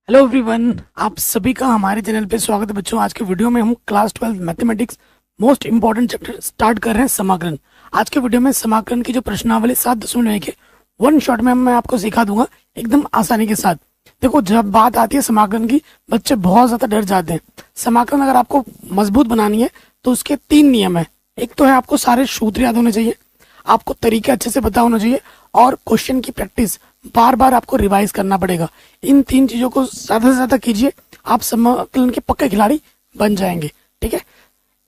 Hello everyone, आप सभी का हमारे चैनल पे स्वागत है बच्चों। आज के वीडियो में हम class 12 mathematics most important chapter start कर रहे हैं, समाकलन। आज के वीडियो में समाकलन की जो प्रश्नावली 7.1 है, वन शॉट में मैं आपको सिखा दूंगा एकदम आसानी के साथ। देखो, जब बात आती है समाकलन की, बच्चे बहुत ज्यादा डर जाते हैं। समाकलन अगर आपको मजबूत बनानी है तो उसके 3 नियम है। एक तो है आपको सारे सूत्र याद होने चाहिए, आपको तरीके अच्छे से पता होना चाहिए, और क्वेश्चन की प्रैक्टिस बार बार आपको रिवाइज करना पड़ेगा। इन 3 चीजों को ज्यादा से ज्यादा कीजिए, आप समाकलन के पक्के खिलाड़ी बन जाएंगे। ठीक है,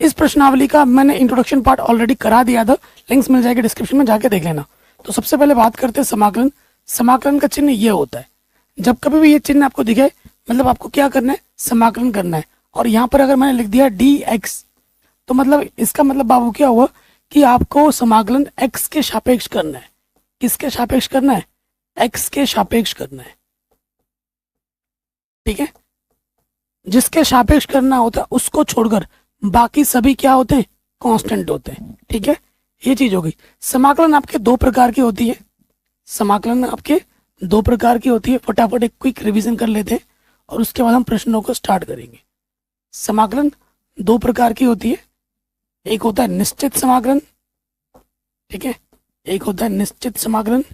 इस प्रश्नावली का मैंने इंट्रोडक्शन पार्ट ऑलरेडी करा दिया था, लिंक्स मिल जाएगा डिस्क्रिप्शन में, जाके देख लेना। तो सबसे पहले बात करते हैं समाकलन। समाकलन का चिन्ह ये होता है, जब कभी भी ये चिन्ह आपको दिखे मतलब आपको क्या करना है, समाकलन करना है। और यहाँ पर अगर मैंने लिख दिया dx, तो मतलब इसका मतलब बाबू क्या हुआ कि आपको समाकलन x के सापेक्ष करना है। किसके सापेक्ष करना है? x के सापेक्ष करना है। ठीक है, जिसके सापेक्ष करना होता है उसको छोड़कर बाकी सभी क्या होते हैं? कांस्टेंट होते हैं। ठीक है, ये चीज हो गई। समाकलन आपके 2 प्रकार की होती है। समाकलन आपके 2 प्रकार की होती है। फटाफट एक क्विक रिवीजन कर लेते हैं और उसके बाद हम प्रश्नों को स्टार्ट करेंगे। समाकलन 2 प्रकार की होती है। एक होता है निश्चित समाकलन, ठीक है, एक होता है निश्चित समाकलन,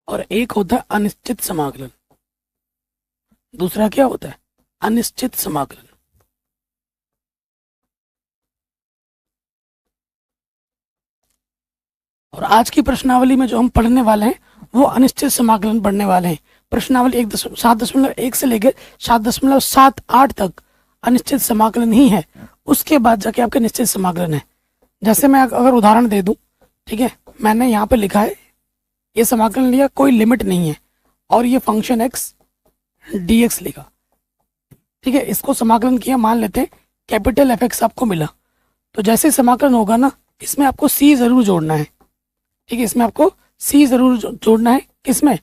और एक होता है अनिश्चित समाकलन। दूसरा क्या होता है? अनिश्चित समाकलन। और आज की प्रश्नावली में जो हम पढ़ने वाले हैं वो अनिश्चित समाकलन पढ़ने वाले हैं। प्रश्नावली 7.1 से लेकर 7.78 तक अनिश्चित समाकलन ही है। उसके बाद जाके आपके निश्चित समाकलन है। जैसे मैं अगर उदाहरण दे दूं, ठीक है, मैंने यहाँ पे लिखा है, ये समाकलन लिया, कोई लिमिट नहीं है, और ये फंक्शन एक्स dx लिखा। ठीक है, इसको समाकलन किया, मान लेते हैं कैपिटल एफ एक्स आपको मिला। तो जैसे समाकलन होगा ना, इसमें आपको सी जरूर जोड़ना है। ठीक है, इसमें आपको सी जरूर जोड़ना है। किसमें?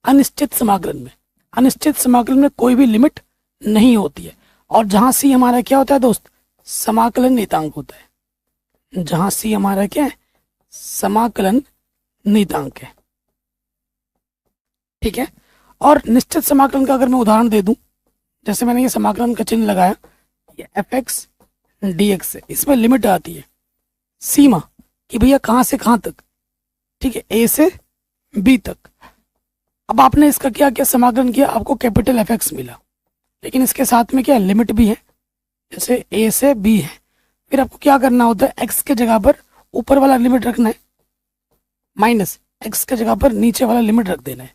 अनिश्चित समाकलन में। अनिश्चित समाकलन में कोई भी लिमिट नहीं होती है। और जहां सी हमारा क्या होता है दोस्त? समाकलन नियतांक होता है। जहां सी हमारा क्या है? समाकलन नियतांक है। ठीक है, और निश्चित समाकलन का अगर मैं उदाहरण दे दूं, जैसे मैंने ये समाकलन का चिन्ह लगाया, ये एफ एक्स डी एक्स है, इसमें लिमिट आती है, सीमा, कि भैया कहां से कहां तक। ठीक है, ए से बी तक। अब आपने इसका क्या क्या समाकलन किया, आपको कैपिटल एफ एक्स मिला, लेकिन इसके साथ में क्या लिमिट भी है, जैसे ए से बी है। फिर आपको क्या करना होता है, एक्स के जगह पर ऊपर वाला लिमिट रखना है, माइनस एक्स के जगह पर नीचे वाला लिमिट रख देना है,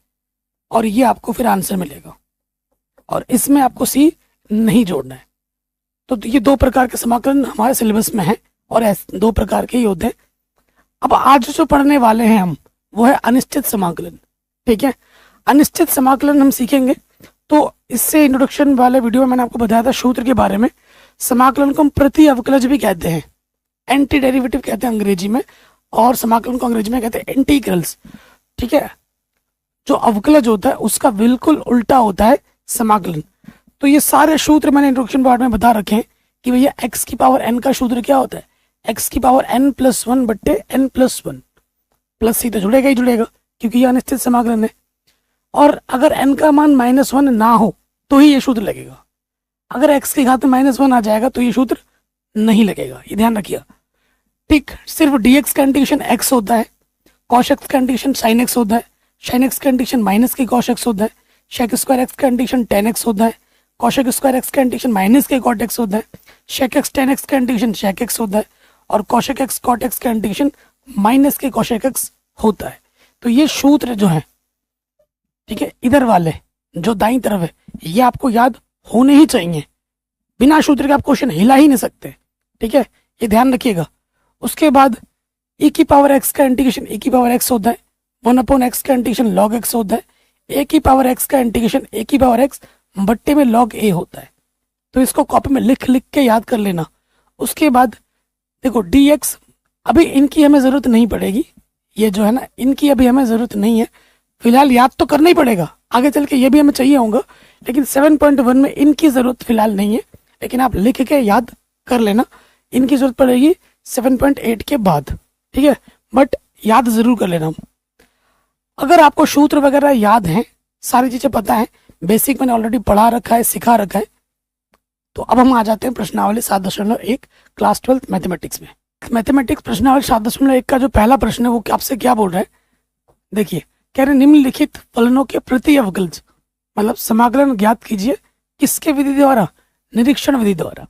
और ये आपको फिर आंसर मिलेगा। और इसमें आपको सी नहीं जोड़ना है। तो ये 2 प्रकार के समाकलन हमारे सिलेबस में है, और ऐसे 2 प्रकार के ही होते हैं। अब आज जो पढ़ने वाले हैं हम, वो है अनिश्चित समाकलन। ठीक है, अनिश्चित समाकलन हम सीखेंगे। तो इससे इंट्रोडक्शन वाले वीडियो में मैंने आपको बताया था सूत्र के बारे में। समाकलन को हम प्रति अवकलज भी कहते हैं, एंटी डेरिवेटिव कहते हैं अंग्रेजी में, और समाकलन को अंग्रेजी में कहते हैं इंटीग्रल्स। ठीक है, जो अवकलज होता है उसका बिल्कुल उल्टा होता है समाकलन। तो ये सारे सूत्र मैंने इंट्रोडक्शन पार्ट में बता रखे हैं कि भैया x की पावर n का सूत्र क्या होता है, x की पावर n+1 बट्टे n+1, प्लस सी तो जुड़ेगा ही जुड़ेगा, क्योंकि ये अनिश्चित समाकलन है। और अगर n का मान -1 ना हो तो ही ये सूत्र लगेगा। अगर x की घात में -1 आ जाएगा तो ये सूत्र नहीं लगेगा, ये ध्यान रखिएगा। ठीक, सिर्फ dx का इंटीग्रेशन x होता है, cos x का इंटीग्रेशन sin x होता है, sin x का इंटीग्रेशन माइनस के cos x होता है, sec स्क्वायर x का इंटीग्रेशन tan x होता है, cos स्क्वायर x का इंटीग्रेशन माइनस के cot x होता है, sec x tan x का इंटीग्रेशन sec x होता है, और cos x cot x का इंटीग्रेशन माइनस के cos x होता है। तो ये सूत्र जो है, ठीक है, इधर वाले जो दाईं तरफ है, ये आपको याद होने ही चाहिए। बिना सूत्र के आप क्वेश्चन हिला ही नहीं सकते। ठीक है, ये ध्यान रखिएगा। उसके बाद e की पावर x का इंटीग्रेशन e की पावर x होता है, 1/x का इंटीग्रेशन log x होता है, a की पावर x का इंटीग्रेशन a की पावर x बट्टे में log a होता है। तो इसको कॉपी में लिख लिख के याद कर लेना। उसके बाद देखो dx, अभी इनकी हमें जरूरत नहीं पड़ेगी, ये जो है ना, इनकी अभी हमें जरूरत नहीं है। फिलहाल याद तो करना ही पड़ेगा, आगे चल के ये भी हमें चाहिए होगा, लेकिन 7.1 में इनकी जरूरत फिलहाल नहीं है, लेकिन आप लिख के याद कर लेना। इनकी जरूरत पड़ेगी 7.8 के बाद। ठीक है, बट याद जरूर कर लेना। अगर आपको सूत्र वगैरह याद हैं, सारी चीजें पता है, बेसिक मैंने ऑलरेडी पढ़ा रखा है, सिखा रखा है, तो अब हम आ जाते हैं प्रश्नावली 7.1 क्लास 12 मैथमेटिक्स में। मैथमेटिक्स प्रश्नावली 7.1 का जो पहला प्रश्न है वो आपसे क्या बोल रहा है, देखिए कह रहे निम्नलिखित फलनों के प्रति अवकलज मतलब समाकलन ज्ञात कीजिए, किसके विधि द्वारा, निरीक्षण विधि द्वारा।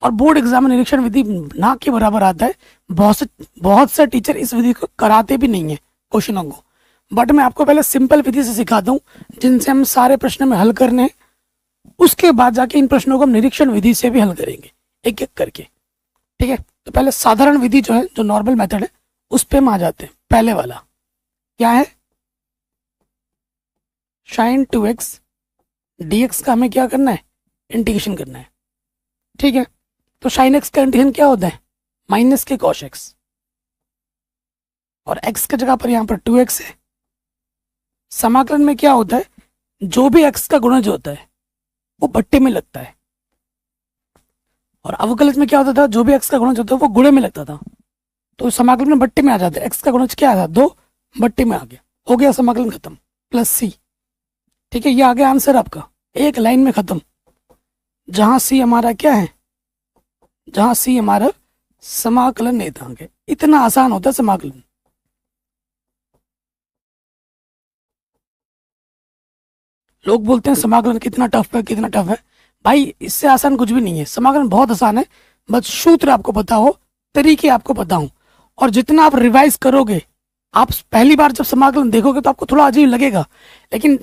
और बोर्ड एग्जाम में निरीक्षण विधि ना के बराबर आता है, बहुत से टीचर इस विधि को कराते भी नहीं है क्वेश्चनों को, बट मैं आपको पहले सिंपल विधि से सिखाता हूँ जिनसे हम सारे प्रश्न में हल करने हैं, उसके बाद जाके इन प्रश्नों को हम निरीक्षण विधि से भी हल करेंगे एक एक करके, ठीक है। तो पहले साधारण विधि जो है, जो नॉर्मल मेथड है, उस पे हम आ जाते हैं। पहले वाला क्या है, sin 2x dx का हमें क्या करना है, इंटीग्रेशन करना है, ठीक है। तो sin x का इंटीग्रेशन क्या होता है, माइनस के cos x, और x की जगह पर यहाँ पर 2x है। समाकलन में क्या होता है, जो भी x का गुणज होता है वो बट्टे में लगता है, और अवकलज में क्या होता था, जो भी x का गुणज होता है वो गुणे में लगता था। तो समाकलन में बट्टे में आ जाते हैं, x का गुणज क्या था 2, बट्टे में आ गया, हो गया समाकलन खत्म, प्लस c, ठीक है। ये आ गया आंसर आपका, एक लाइन में खत्म, जहां सी हमारा क्या है, जहां सी हमारा समाकलन नेतांक है। इतना आसान होता है समाकलन। लोग बोलते हैं समाकलन कितना टफ है, कितना टफ है, भाई इससे आसान कुछ भी नहीं है, समाकलन बहुत आसान है, बस सूत्र आपको पता हो, तरीके आपको पता हो, और जितना आप रिवाइज करोगे, आप पहली बार जब समाकलन देखोगे तो आपको थोड़ा अजीब लगेगा, लेकिन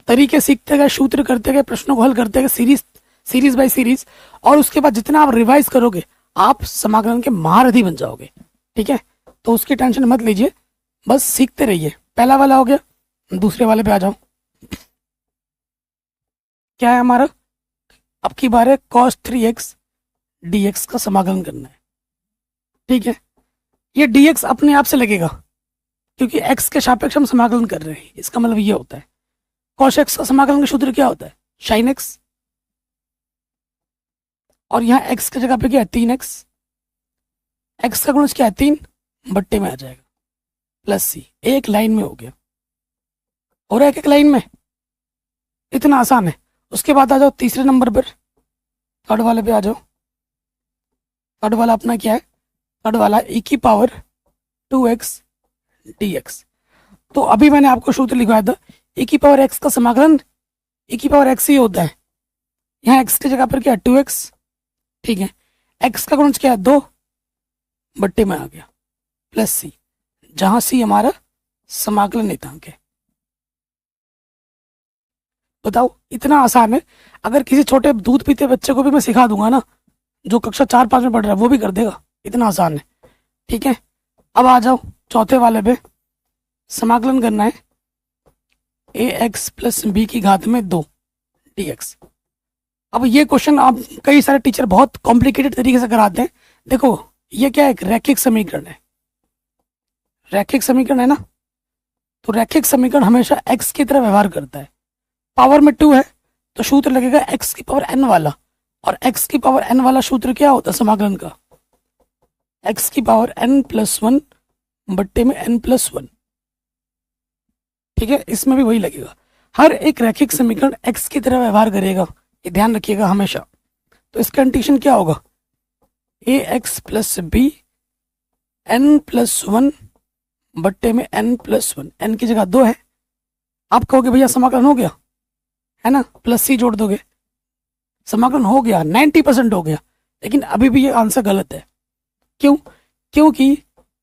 तरीके सीखते गए, सूत्र करते गए, प्रश्नों को हल करते गए, सीरीज बाय सीरीज, और उसके बाद जितना आप रिवाइज करोगे आप समाकलन के महारथी बन जाओगे, ठीक है। तो उसकी टेंशन मत लीजिए, बस सीखते रहिए। पहला वाला हो गया, दूसरे वाले पे आ जाओ। क्या है हमारा, अब की बार है cos 3x dx का समाकलन करना है, ठीक है। ये dx अपने आप से लगेगा क्योंकि x के सापेक्ष हम समाकलन कर रहे हैं, इसका मतलब ये होता है। cos x का समाकलन का सूत्र क्या होता है, sin x, और यहाँ x की जगह पे क्या है 3x, x का गुणज क्या है 3, बट्टे में आ जाएगा, प्लस c, एक लाइन में हो गया, हो रहा है एक लाइन में, इतना आसान है। उसके बाद आ जाओ तीसरे नंबर पर, थर्ड वाले पे आ जाओ। थर्ड वाला अपना क्या है, थर्ड वाला e की पावर 2x dx। तो अभी मैंने आपको सूत्र लिखवाया था, e की पावर x का समाकलन e की पावर x ही होता है, यहाँ x की जगह पर क्या है 2x, ठीक है। x का गुणज क्या है 2, बट्टे में आ गया, प्लस c, जहां c हमारा समाकलन नेतांक है। बताओ इतना आसान है, अगर किसी छोटे दूध पीते बच्चे को भी मैं सिखा दूंगा ना, जो कक्षा 4-5 में पढ़ रहा है, वो भी कर देगा, इतना आसान है, ठीक है। अब आ जाओ चौथे वाले पे, समाकलन करना है ax प्लस बी की घात में 2 dx। अब ये क्वेश्चन आप कई सारे टीचर बहुत कॉम्प्लिकेटेड तरीके से कराते हैं। देखो ये क्या है, एक रैखिक समीकरण है, रैखिक समीकरण है ना, तो रैखिक समीकरण हमेशा x की तरह व्यवहार करता है। पावर में 2 है तो सूत्र लगेगा x की पावर n वाला, और x की पावर n वाला सूत्र क्या होता है समाकलन का, x की पावर n प्लस 1 बट्टे में n प्लस 1, ठीक है। इसमें भी वही लगेगा, हर एक रैखिक समीकरण x की तरह व्यवहार करेगा, ये ध्यान रखिएगा हमेशा। तो इसका इंटीग्रेशन क्या होगा, ax plus B n plus 1 बट्टे में n प्लस 1, n की जगह 2 है, आप कहोगे भैया समाकलन हो गया है ना, प्लस सी जोड़ दोगे, समाकलन हो गया, 90% हो गया, लेकिन अभी भी ये आंसर गलत है। क्यों, क्योंकि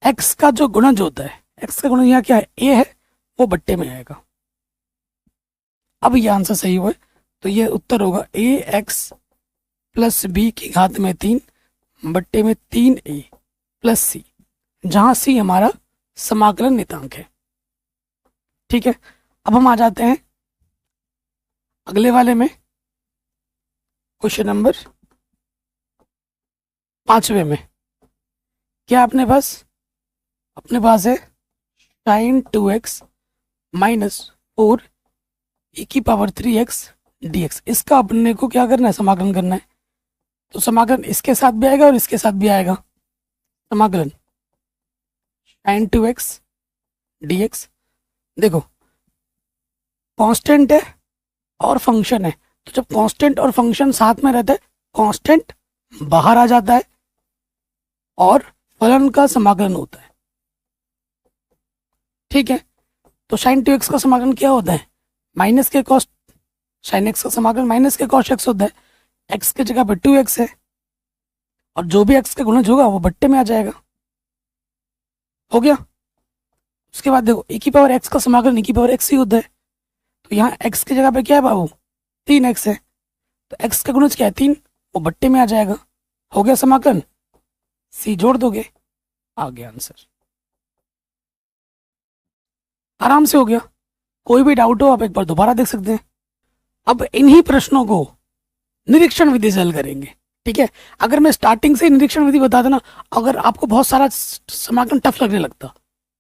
x का जो गुणज होता है, x का गुणज यहाँ क्या है a है, वो बट्टे में आएगा। अब ये आंसर सही हुआ है, तो ये उत्तर होगा ax प्लस बी की घात में 3 बट्टे में 3a प्लस c, जहां c हमारा समाकलन नितांक है, ठीक है। अब हम आ जाते हैं अगले वाले में, क्वेश्चन नंबर 5वें में। क्या अपने पास है sin 2x माइनस 4 e की पावर 3x dx। इसका अपने को क्या करना है, समाकलन करना है। तो समाकलन इसके साथ भी आएगा और इसके साथ भी आएगा, समाकलन sin 2x dx देखो कांस्टेंट है और फंक्शन है, तो जब कांस्टेंट और फंक्शन साथ में रहता है, कांस्टेंट बाहर आ जाता है और फलन का समाकलन होता है। ठीक है, तो साइन 2x का समाकलन क्या होता है, माइनस के कॉस, साइन x का समाकलन माइनस के कॉस x होता है। x की जगह पे 2x है और जो भी x का गुणज होगा वो बट्टे में आ जाएगा। हो गया। उसके बाद देखो e की पावर x का समाकलन e की पावर x ही होता है, तो यहाँ x की जगह पे क्या है बाबू, 3x है, तो x का गुणज क्या है 3, वो बट्टे में आ जाएगा। हो गया समाकलन, c जोड़ दोगे, आ गया आंसर। आराम से हो गया। कोई भी डाउट हो आप एक बार दोबारा देख सकते हैं। अब इन्हीं प्रश्नों को निरीक्षण विधि से हल करेंगे। ठीक है, अगर मैं स्टार्टिंग से निरीक्षण विधि बता देना, अगर आपको बहुत सारा समाकलन टफ लगने लगता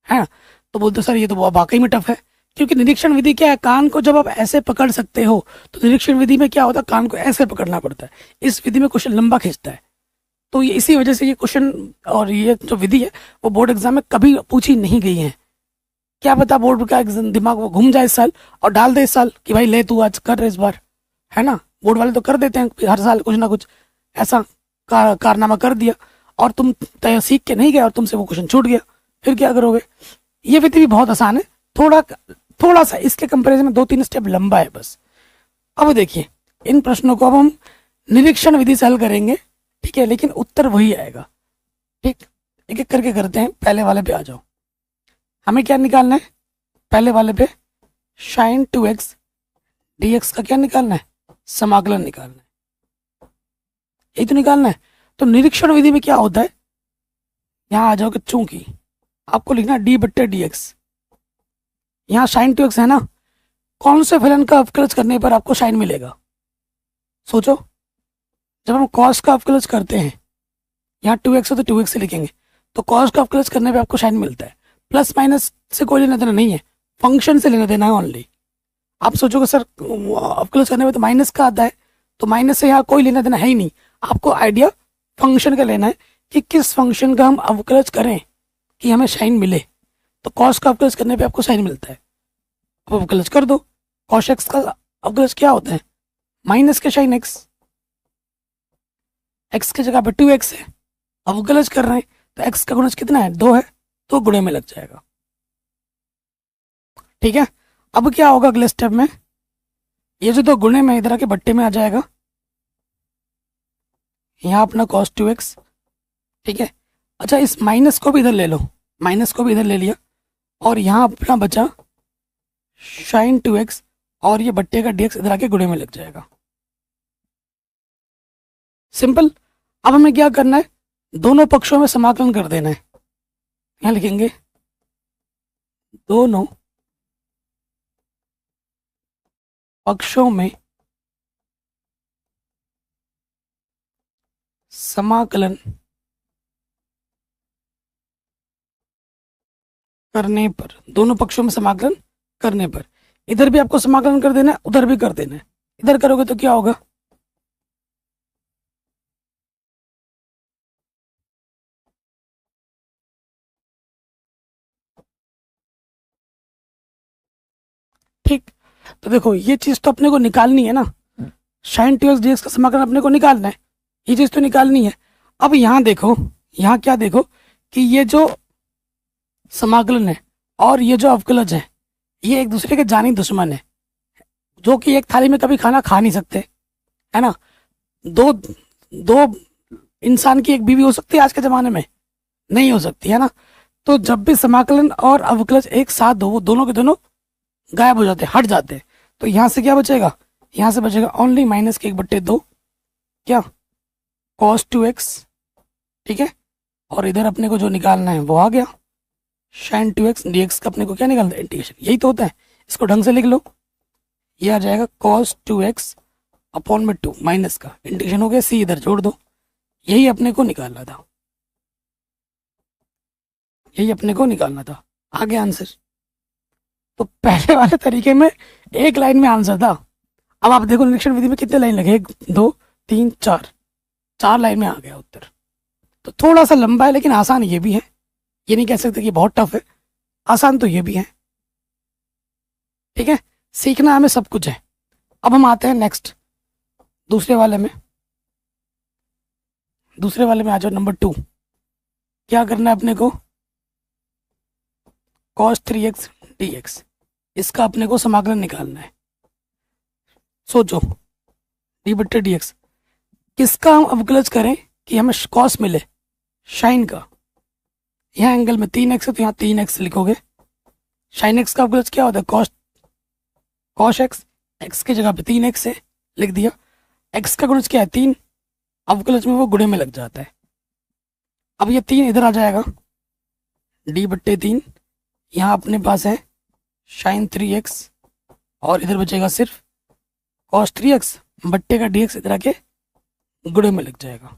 है तो बोलते सर ये तो वाकई में टफ है, क्योंकि निरीक्षण विधि क्या है, कान को जब आप ऐसे पकड़ सकते हो, तो निरीक्षण विधि में क्या होता है, कान को ऐसे पकड़ना पड़ता है। इस विधि में क्वेश्चन लंबा खींचता है, तो ये इसी वजह से ये क्वेश्चन और ये जो विधि है वो बोर्ड एग्जाम में कभी पूछी नहीं गई है। क्या पता बोर्ड का दिमाग वो घूम जाए इस साल और डाल दे इस साल कि भाई ले तू आज कर रहे इस बार, है ना। बोर्ड वाले तो कर देते हैं हर साल कुछ ना कुछ ऐसा कारनामा कर दिया और तुम तय सीख के नहीं गए और तुमसे वो क्वेश्चन छूट गया, फिर क्या करोगे। ये विधि भी बहुत आसान है, थोड़ा सा इसके कंपैरिजन में 2-3 स्टेप लंबा है बस। अब देखिए इन प्रश्नों को अब हम निरीक्षण विधि से हल करेंगे, ठीक है, लेकिन उत्तर वही आएगा। ठीक, एक एक करके करते हैं। पहले वाले पे आ जाओ। हमें क्या निकालना है, पहले वाले पे sin 2x dx का क्या निकालना है, समाकलन निकालना है, यही तो निकालना है। तो निरीक्षण विधि में क्या होता है, यहाँ आ जाओ कि चूंकि आपको लिखना d बट्टे dx, यहाँ sin 2x है ना, कौन से फलन का अवकलज करने पर आपको साइन मिलेगा। सोचो, जब हम cos का अवकलज करते हैं, यहाँ 2x हो तो 2x से लिखेंगे, तो cos का अवकलज करने पर आपको साइन मिलता है। प्लस माइनस से कोई लेना देना नहीं है, फंक्शन से लेना देना है ओनली। आप सोचोगे सर अवकलज करने में तो माइनस का आता है, तो माइनस से यहाँ कोई लेना देना है ही नहीं। आपको आइडिया फंक्शन का लेना है कि किस फंक्शन का हम अवकलज करें कि हमें साइन मिले। तो कॉस का अवकलज करने पे आपको साइन मिलता है, अब अवकलज कर दो। कॉस एक्स का अवकलज क्या होता है, माइनस के साइन एक्स, एक्स की जगह पे 2x है, अवकलज कर रहे हैं तो एक्स का गुणज कितना है, 2 है, तो गुणे में लग जाएगा। ठीक है, अब क्या होगा अगले स्टेप में, ये जो 2 गुणे में इधर आके बट्टे में आ जाएगा, यहाँ अपना cos 2x। ठीक है, अच्छा इस माइनस को भी इधर ले लो, माइनस को भी इधर ले लिया और यहाँ अपना बचा sin 2x और ये बट्टे का dx इधर आके गुणे में लग जाएगा। सिंपल। अब हमें क्या करना है, दोनों पक्षों में समाकलन कर देना है। यहाँ लिखेंगे दोनों पक्षों में समाकलन करने पर, दोनों पक्षों में समाकलन करने पर, इधर भी आपको समाकलन कर देना है, उधर भी कर देना है। इधर करोगे तो क्या होगा, ठीक। तो देखो ये चीज तो अपने को निकालनी है ना, sin 2x dx का समाकलन अपने को निकालना है, ये चीज तो निकालनी है। अब यहाँ देखो, यहाँ क्या देखो कि ये जो समाकलन है और ये जो अवकलज है, ये एक दूसरे के जानी दुश्मन है, जो कि एक थाली में कभी खाना खा नहीं सकते, है ना। दो दो इंसान की एक बीवी हो सकती है आज के जमाने में, नहीं हो सकती, है ना। तो जब भी समाकलन और अवकलज एक साथ हो, वो दोनों के दोनों गायब हो जाते हैं, हट जाते हैं। तो यहाँ से क्या बचेगा, यहाँ से बचेगा ओनली माइनस के 1/2 क्या cos 2x। ठीक है, और इधर अपने को जो निकालना है वो आ गया sin 2x dx का अपने को क्या निकालना है, इंटीग्रेशन, यही तो होता है। इसको ढंग से लिख लो, ये आ जाएगा cos 2x अपॉन में 2 माइनस का इंटीग्रेशन हो गया, c इधर जोड़ दो, यही अपने को निकालना था, यही अपने को निकालना था। आ गया आंसर। तो पहले वाले तरीके में एक लाइन में आंसर था। अब आप देखो निरीक्षण विधि में कितने लाइन लगे, 1 2 3 4 लाइन में आ गया उत्तर। तो थोड़ा सा लंबा है लेकिन आसान ये भी है, ये नहीं कह सकते कि बहुत टफ है, आसान तो ये भी है। ठीक है, सीखना हमें सब कुछ है। अब हम आते हैं नेक्स्ट दूसरे वाले में। दूसरे वाले में आ जाओ, नंबर 2। क्या करना है अपने को, cos 3x dx, इसका अपने को समाकलन निकालना है। सोचो, d बट्टे डी एक्स, किसका हम अवकलज करें कि हमें कॉस मिले, साइन का। यहाँ एंगल में 3x है तो यहाँ 3x लिखोगे। साइन x का अवकलज क्या होता है, कॉस x, x की जगह पे 3x है, लिख दिया। x का गुणज क्या है, 3, अवकलज में वो गुणे में लग जाता है। अब ये 3 इधर आ जाएगा, d बट्टे 3, यहाँ अपने पास है साइन 3x, और इधर बचेगा सिर्फ cos 3x बट्टे का dx, इधर आके गुणे में लग जाएगा।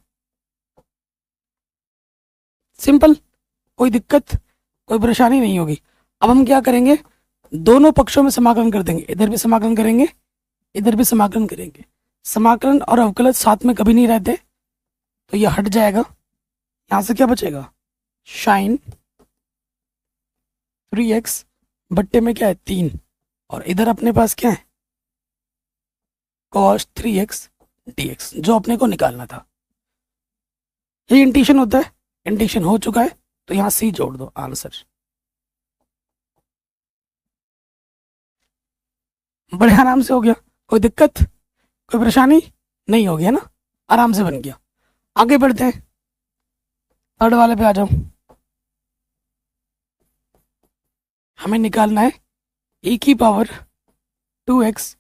सिंपल, कोई दिक्कत, कोई परेशानी नहीं होगी। अब हम क्या करेंगे, दोनों पक्षों में समाकलन कर देंगे, इधर भी समाकलन करेंगे, इधर भी समाकलन करेंगे। समाकलन और अवकलज साथ में कभी नहीं रहते, तो ये हट जाएगा। यहां से क्या बचेगा, साइन 3x बट्टे में क्या है 3, और इधर अपने पास क्या है cos 3x dx, जो अपने को निकालना था। ये इंटीग्रेशन होता है, इंटीग्रेशन हो चुका है, तो यहां सी जोड़ दो, आंसर। बड़े आराम से हो गया, कोई दिक्कत, कोई परेशानी नहीं होगी, है ना, आराम से बन गया। आगे बढ़ते हैं, थर्ड वाले पे आ जाओ। हमें निकालना है e की पावर 2x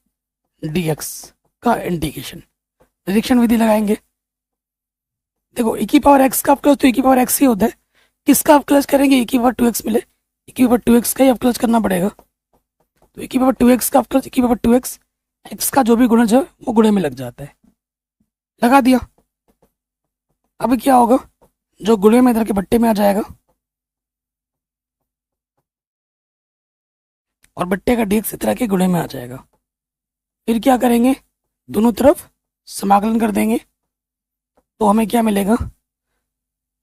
dx का इंटीग्रेशन। निरीक्षण विधि लगाएंगे। देखो, e की पावर x का अवकलज तो e की पावर x ही होता है, किसका अवकलज करेंगे, e की पावर 2x मिले, e की पावर 2x का ही अवकलज करना पड़ेगा। तो e की पावर 2x का अवकलज, e की पावर 2x, x का जो भी गुणज है वो गुणे में लग जाता है, लगा दिया। अब क्या होगा, जो गुणे में इधर के बट्टे में आ जाएगा, और बट्टे का dx इस तरह के गुणे में आ जाएगा। फिर क्या करेंगे, दोनों तरफ समाकलन कर देंगे, तो हमें क्या मिलेगा,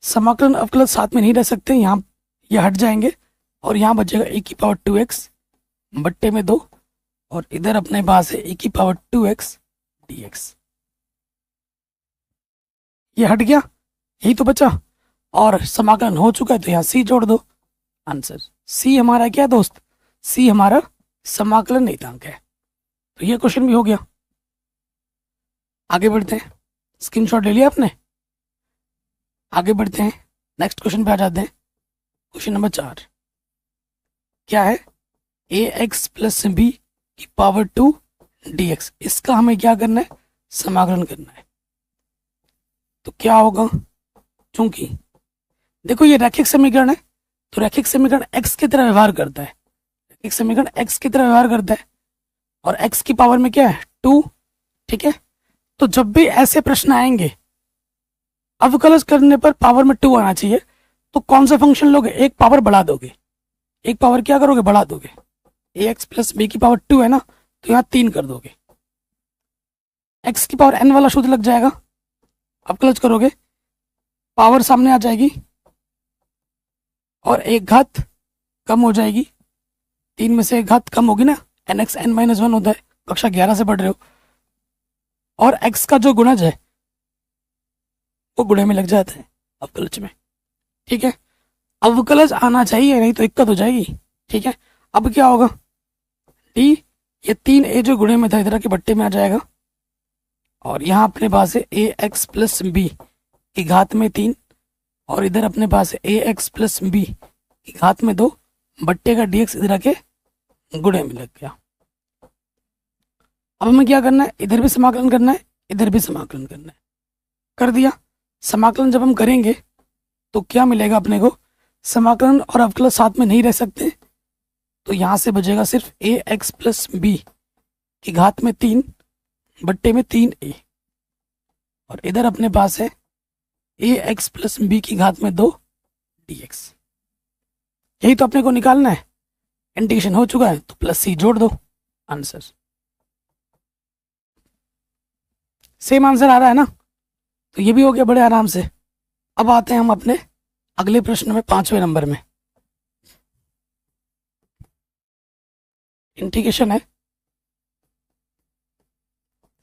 समाकलन अवकलज साथ में नहीं रह सकते, यहाँ ये हट जाएंगे, और यहाँ बचेगा e की पावर 2x बट्टे में 2, और इधर अपने पास है e की पावर 2x dx। ये हट गया, यही तो बचा, और समाकलन हो चुका है, तो यहाँ c जोड़ दो, आंसर। c हमारा क्या दोस्त, c हमारा समाकलन नियतांक है। तो ये क्वेश्चन भी हो गया। आगे बढ़ते हैं, स्क्रीनशॉट ले लिया आपने। आगे बढ़ते हैं, नेक्स्ट क्वेश्चन पे आ जाते हैं। क्वेश्चन नंबर 4 क्या है, ax प्लस बी की पावर 2 dx, इसका हमें क्या करना है, समाकलन करना है। तो क्या होगा, चूंकि देखो ये रैखिक समीकरण है, तो रैखिक समीकरण x की तरह व्यवहार करता है, रैखिक समीकरण x की तरह व्यवहार करता है, और x की पावर में क्या है 2, ठीक है। तो जब भी ऐसे प्रश्न आएंगे, अवकलज करने पर पावर में 2 आना चाहिए, तो कौन सा फंक्शन लोगे, एक पावर बढ़ा दोगे, एक पावर क्या करोगे, बढ़ा दोगे। ax प्लस बी की पावर 2 है ना, तो यहाँ 3 कर दोगे, x की पावर n वाला सूत्र लग जाएगा, अवकलज करोगे, पावर सामने आ जाएगी, और एक घात कम हो जाएगी, 3 में से एक घात कम होगी ना, nx n-1 होता है, कक्षा 11 से पढ़ रहे हो, और x का जो गुणज है वो गुणे में लग जाता है अवकलज में, ठीक है। अवकलज आना चाहिए, नहीं तो दिक्कत हो जाएगी, ठीक है। अब क्या होगा, डी, ये 3a जो गुणे में था इधर के बट्टे में आ जाएगा, और यहाँ अपने पास है ax प्लस बी की घात में 3, और इधर अपने पास है ax प्लस बी की घात में 2, बट्टे का dx इधर आके गुणे में लग गया। अब हमें क्या करना है, इधर भी समाकलन करना है, इधर भी समाकलन करना है, कर दिया। समाकलन जब हम करेंगे तो क्या मिलेगा अपने को, समाकलन और अवकलज साथ में नहीं रह सकते, तो यहाँ से बचेगा सिर्फ ax प्लस बी की घात में 3 बट्टे में 3a, और इधर अपने पास है ax प्लस बी की घात में 2 dx। यही तो अपने को निकालना है, इंटीग्रेशन हो चुका है, तो प्लस c जोड़ दो, आंसर। सेम आंसर आ रहा है ना, तो ये भी हो गया बड़े आराम से। अब आते हैं हम अपने अगले प्रश्न में, 5वें नंबर में। इंटीग्रेशन है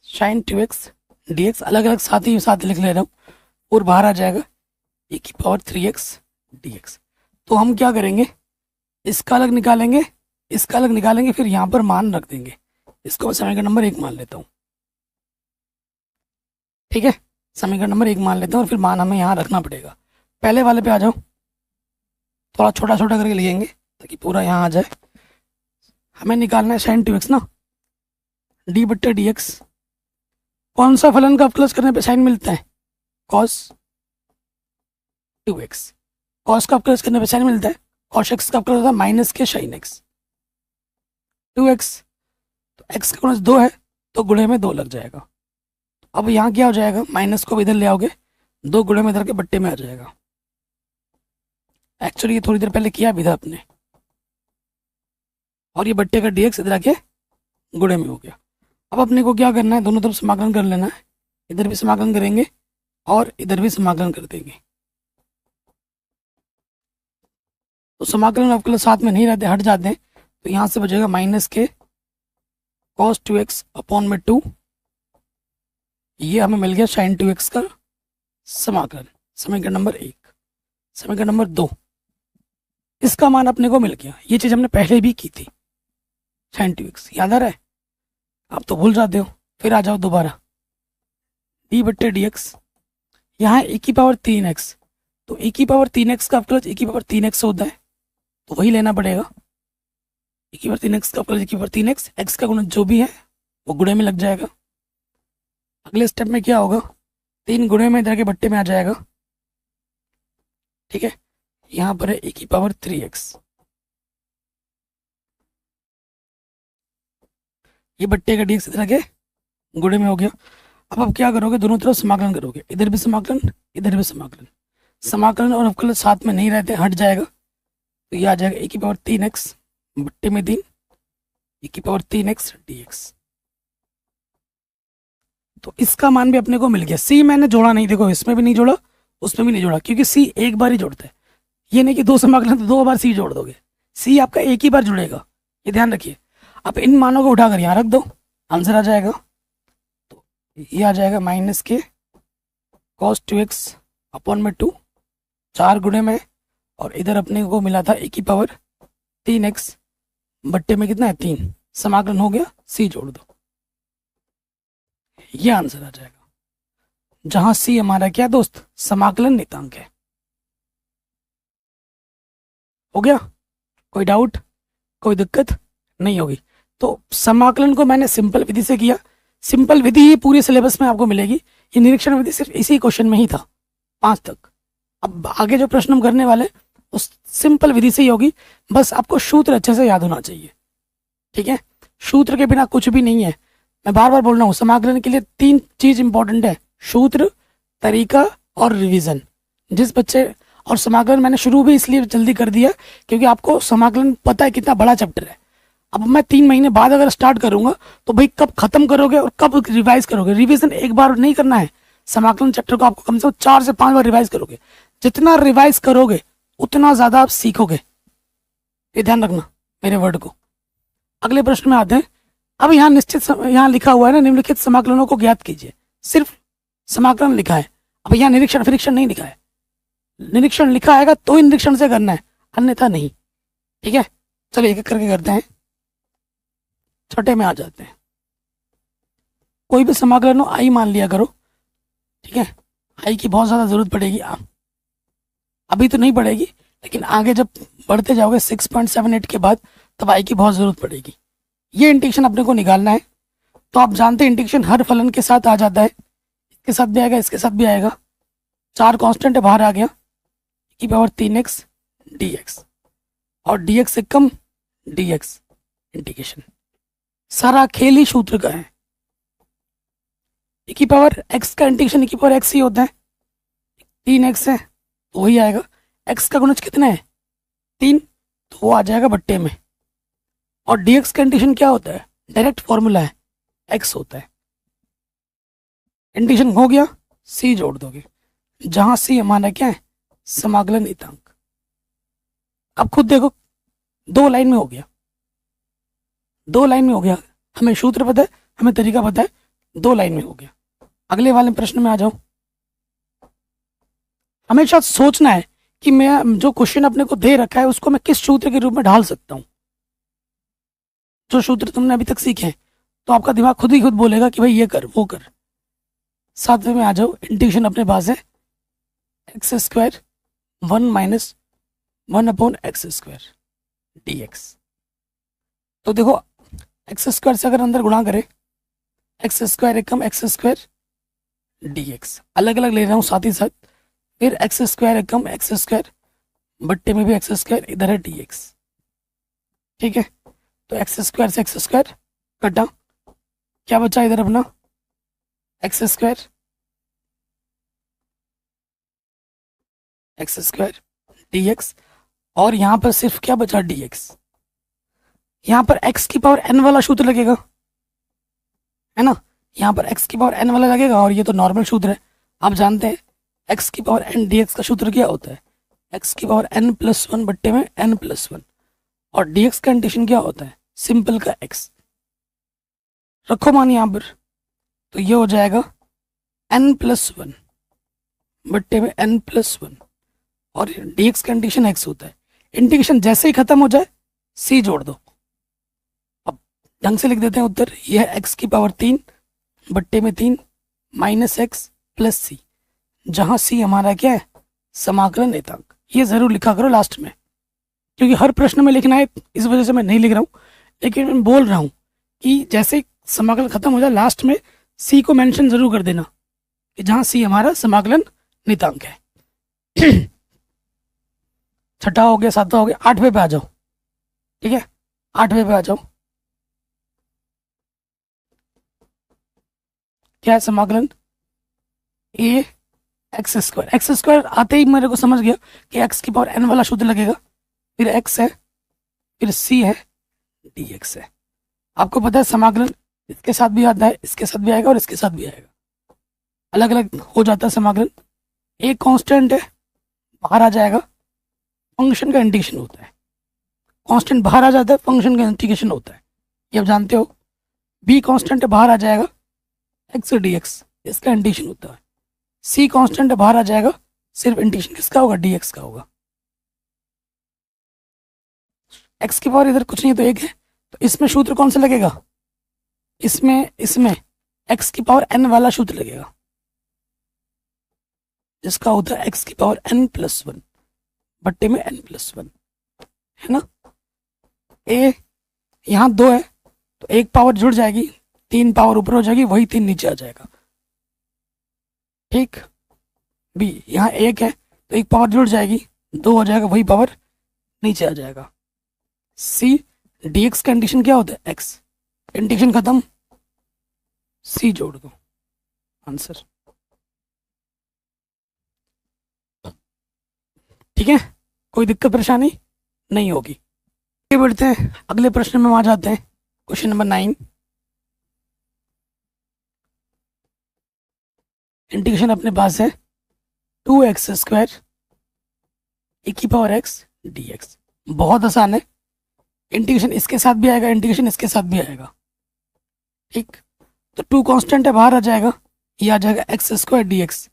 sin 2x dx, अलग अलग साथ ही साथ लिख ले रहा हूँ, और बाहर आ जाएगा e की पावर 3x dx। तो हम क्या करेंगे, इसका अलग निकालेंगे, इसका अलग निकालेंगे, फिर यहाँ पर मान रख देंगे। इसको मैं समीकरण नंबर 1 मान लेता हूँ, ठीक है, समीकरण नंबर 1 मान लेता हूँ, और फिर मान हमें यहाँ रखना पड़ेगा। पहले वाले पे आ जाओ, थोड़ा छोटा छोटा करके लिखेंगे ताकि पूरा यहाँ आ जाए। हमें निकालना है sin 2x ना, d बट्टे डी एक्स। कौन सा फलन का अवकलज करने पे साइन मिलता है, cos 2x। cos का अवकलज करने पे साइन मिलता है, cos x का अवकलज होता है माइनस के sin x 2x। तो x का गुणज 2 है, तो गुणे में 2 लग जाएगा। अब यहाँ क्या हो जाएगा, माइनस को भी इधर ले आओगे, 2 गुणे में इधर के बट्टे में आ जाएगा। एक्चुअली ये थोड़ी देर पहले किया भी था आपने, और ये बट्टे का dx इधर आके गुणे में हो गया। अब अपने को क्या करना है, दोनों तरफ समाकलन कर लेना है, इधर भी समाकलन करेंगे और इधर भी समाकलन कर देंगे। तो समाकलन अवकलन साथ में नहीं रहते, हट जाते हैं, तो यहाँ से बचेगा माइनस के cos 2x अपॉन में 2, ये हमें मिल गया sin 2x का समाकलन, समीकरण नंबर 1। समीकरण नंबर 2, इसका मान अपने को मिल गया। ये चीज़ हमने पहले भी की थी, sin 2x याद आ रहा है, आप तो भूल जाते हो, फिर आ जाओ दोबारा, d बट्टे डी एक्स, यहाँ e की पावर 3x, तो e की पावर 3x का अवकलज e की पावर 3x होता है, तो वही लेना पड़ेगा। e की पावर 3x का अवकलज e की पावर 3x, x का गुणज जो भी है वो गुणे में लग जाएगा। अगले स्टेप में क्या होगा, 3 गुणे में इधर के बट्टे में आ जाएगा, ठीक है, यहाँ पर है e की पावर 3x, ये बट्टे का dx इधर के गुणे में हो गया। अब क्या करोगे, दोनों तरफ समाकलन करोगे, इधर भी समाकलन, इधर भी समाकलन। समाकलन और अवकलन साथ में नहीं रहते, हट जाएगा, तो ये आ जाएगा e की पावर 3x बट्टे में 3 e की पावर 3x dx। तो इसका मान भी अपने को मिल गया। c मैंने जोड़ा नहीं, देखो इसमें भी नहीं जोड़ा, उसमें भी नहीं जोड़ा, क्योंकि c एक बार ही जोड़ता है, ये नहीं कि 2 समाकलन तो 2 बार c जोड़ दोगे, c आपका एक ही बार जुड़ेगा, ये ध्यान रखिए। अब इन मानों को उठाकर यहाँ रख दो, आंसर आ जाएगा। तो ये आ जाएगा माइनस के cos 2x अपॉन में 2, 4 गुणे में, और इधर अपने को मिला था e की पावर 3x बट्टे में कितना है 3, समाकलन हो गया, c जोड़ दो, ये आंसर आ जाएगा। जहां c हमारा क्या दोस्त, समाकलन नियतांक है। हो गया, कोई डाउट, कोई दिक्कत नहीं होगी। तो समाकलन को मैंने सिंपल विधि से किया, सिंपल विधि ही पूरे सिलेबस में आपको मिलेगी, ये निरीक्षण विधि सिर्फ इसी क्वेश्चन में ही था 5 तक। अब आगे जो प्रश्न हम करने वाले उस सिंपल विधि से ही होगी, बस आपको सूत्र अच्छे से याद होना चाहिए, ठीक है, सूत्र के बिना कुछ भी नहीं है। मैं बार बार बोल रहा हूँ, समाकलन के लिए 3 चीज इंपॉर्टेंट है, सूत्र, तरीका और रिवीजन। जिस बच्चे, और समाकलन मैंने शुरू भी इसलिए जल्दी कर दिया क्योंकि आपको समाकलन पता है कितना बड़ा चैप्टर है। अब मैं 3 महीने बाद अगर स्टार्ट करूंगा तो भाई कब खत्म करोगे और कब रिवाइज करोगे। रिवीजन एक बार नहीं करना है, समाकलन चैप्टर को आपको कम से कम 4 से 5 बार रिवाइज करोगे। जितना रिवाइज करोगे उतना ज्यादा आप सीखोगे, ये ध्यान रखना मेरे वर्ड को। अगले प्रश्न में आते हैं। अब यहाँ यहाँ लिखा हुआ है ना, निम्नलिखित समाकलनों को ज्ञात कीजिए, सिर्फ समाकलन लिखा है। अब यहाँ निरीक्षण फिरीक्षण नहीं लिखा है, निरीक्षण लिखा आएगा तो ही निरीक्षण से करना है, अन्यथा नहीं, ठीक है। चलिए एक एक करके करते हैं, छठे में आ जाते हैं। कोई भी समाकलन हो आई मान लिया करो, ठीक है। आई की बहुत ज़्यादा ज़रूरत पड़ेगी, अभी तो नहीं पड़ेगी, लेकिन आगे जब बढ़ते जाओगे 6.78 के बाद तब आई की बहुत ज़रूरत पड़ेगी। ये इंटीग्रेशन अपने को निकालना है, तो आप जानते हैं इंटीग्रेशन हर फलन के साथ आ जाता है, इसके साथ भी आएगा, इसके साथ भी आएगा। 4 कांस्टेंट है, बाहर आ गया, की पावर 3x dx, और dx से कम dx इंटीग्रेशन। सारा खेल ही सूत्र का है। e की पावर x का इंटीग्रेशन e की पावर x ही होता है, 3x है तो वही आएगा। x का गुणज कितना है 3, तो वो आ जाएगा बट्टे में। और dx का इंटीग्रेशन क्या होता है, डायरेक्ट फॉर्मूला है, x होता है। इंटीग्रेशन हो गया, c जोड़ दोगे, जहां c हमारा क्या है, समाकलन नियतांक। अब खुद देखो 2 लाइन में हो गया, 2 लाइन में हो गया, हमें सूत्र पता है, हमें तरीका पता है, 2 लाइन में हो गया। अगले वाले प्रश्न में आ जाओ। हमेशा सोचना है कि मैं जो क्वेश्चन अपने को दे रखा है उसको मैं किस सूत्र के रूप में ढाल सकता हूं। जो सूत्र तुमने अभी तक सीखे हैं तो आपका दिमाग खुद ही खुद बोलेगा कि भाई ये कर वो कर। 7वें में आ जाओ। इंटीग्रेशन अपने पास है x square 1 minus 1/x² dx। तो देखो एक्स स्क्वायर से अगर अंदर गुणा करें, एक्स स्क्वायर एकम x² dx, अलग अलग ले रहा हूँ साथ ही साथ। फिर एक्स स्क्वायर एकम x² बट्टे में भी x², इधर है dx। ठीक है, तो एक्स स्क्वायर से एक्स स्क्वायर कटा, क्या बचा इधर अपना x² dx, और यहां पर सिर्फ क्या बचा dx। यहां पर x की पावर n वाला सूत्र लगेगा, है ना, यहां पर x की पावर n वाला लगेगा, और ये तो नॉर्मल सूत्र है। आप जानते हैं x की पावर n dx का सूत्र क्या होता है, x की पावर n+1 बट्टे में n+1, और dx का इंटीग्रेशन क्या होता है, सिंपल का x। रखो मान यहां पर, तो ये हो जाएगा n+1 बट्टे में n+1, और dx का इंटीग्रेशन x होता है। इंटीग्रेशन जैसे ही खत्म हो जाए c जोड़ दो। अब ढंग से लिख देते हैं उत्तर, यह है x की पावर 3 बट्टे में 3 माइनस x प्लस सी, जहां c हमारा क्या है, समाकलन नेतांक। ये जरूर लिखा करो लास्ट में, क्योंकि हर प्रश्न में लिखना है, इस वजह से मैं नहीं लिख रहा हूँ, लेकिन मैं बोल रहा हूँ कि जैसे समाकलन खत्म हो जाए लास्ट में c को मेंशन जरूर कर देना, कि जहां c हमारा समाकलन नेतांक है। 6ठा हो गया, 7वां हो गया, 8वें पे आ जाओ। ठीक है, 8वें पे आ जाओ। क्या है समाकलन, ए एक्स स्क्वायर आते ही मेरे को समझ गया कि एक्स की पावर एन वाला सूत्र लगेगा, फिर एक्स है, फिर सी है, dx है। आपको पता है समाकलन इसके साथ भी आता है, इसके साथ भी आएगा और इसके साथ भी आएगा, अलग अलग हो जाता है समाकलन। एक कांस्टेंट है, बाहर आ जाएगा, फंक्शन का इंटीग्रेशन होता है। कांस्टेंट बाहर आ जाता है, फंक्शन का इंटीग्रेशन होता है, ये आप जानते हो। बी कांस्टेंट है, बाहर आ जाएगा, एक्स dx, इसका इंटीग्रेशन होता है। सी कांस्टेंट है, बाहर आ जाएगा, सिर्फ इंटीग्रेशन किसका होगा, dx का होगा। एक्स की पावर इधर कुछ नहीं तो एक है, तो इसमें सूत्र कौन सा लगेगा, इसमें एक्स की पावर n वाला सूत्र लगेगा, जिसका होता है एक्स की पावर n+1 बट्टे में n+1, है ना। ए यहाँ 2 है, तो एक पावर जुड़ जाएगी, 3 पावर ऊपर हो जाएगी, वही 3 नीचे आ जाएगा। ठीक, बी यहाँ 1 है, तो एक पावर जुड़ जाएगी, 2 हो जाएगा, वही पावर नीचे आ जाएगा। सी dx का इंटीग्रेशन क्या होता है, x, इंटीग्रेशन खत्म, सी जोड़ दो, आंसर। ठीक है, कोई दिक्कत परेशानी नहीं होगी। आगे बढ़ते हैं, अगले प्रश्न में वहां जाते हैं। क्वेश्चन नंबर 9, इंटीग्रेशन अपने पास है 2x² e की पावर x dx। बहुत आसान है, इंटीग्रेशन इसके साथ भी आएगा, इंटीग्रेशन इसके साथ भी आएगा। ठीक, तो 2 कांस्टेंट है, बाहर आ जाएगा, ये आ जाएगा x² dx,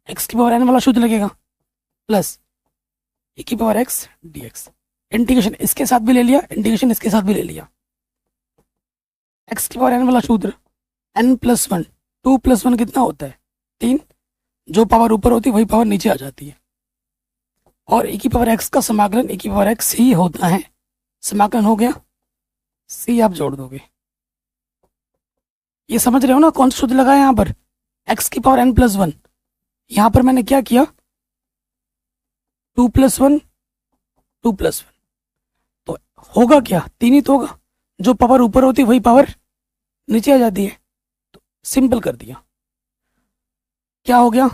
x की पावर n वाला सूत्र लगेगा, प्लस e की पावर x dx। इंटीग्रेशन इसके साथ भी ले लिया, इंटीग्रेशन इसके साथ भी ले लिया। x की पावर n वाला सूत्र n+1, 2+1 कितना होता है, 3, जो पावर ऊपर होती है वही पावर नीचे आ जाती है। और e की पावर x का समाकलन e की पावर x ही होता है। समाकलन हो गया, c आप जोड़ दोगे। ये समझ रहे हो ना कौन सा सूत्र लगाया यहाँ पर, x की पावर n+1। यहाँ पर मैंने क्या किया, 2+1 2+1, तो होगा क्या, 3 ही तो होगा, जो पावर ऊपर होती है वही पावर नीचे आ जाती है, तो सिंपल कर दिया। क्या हो गया,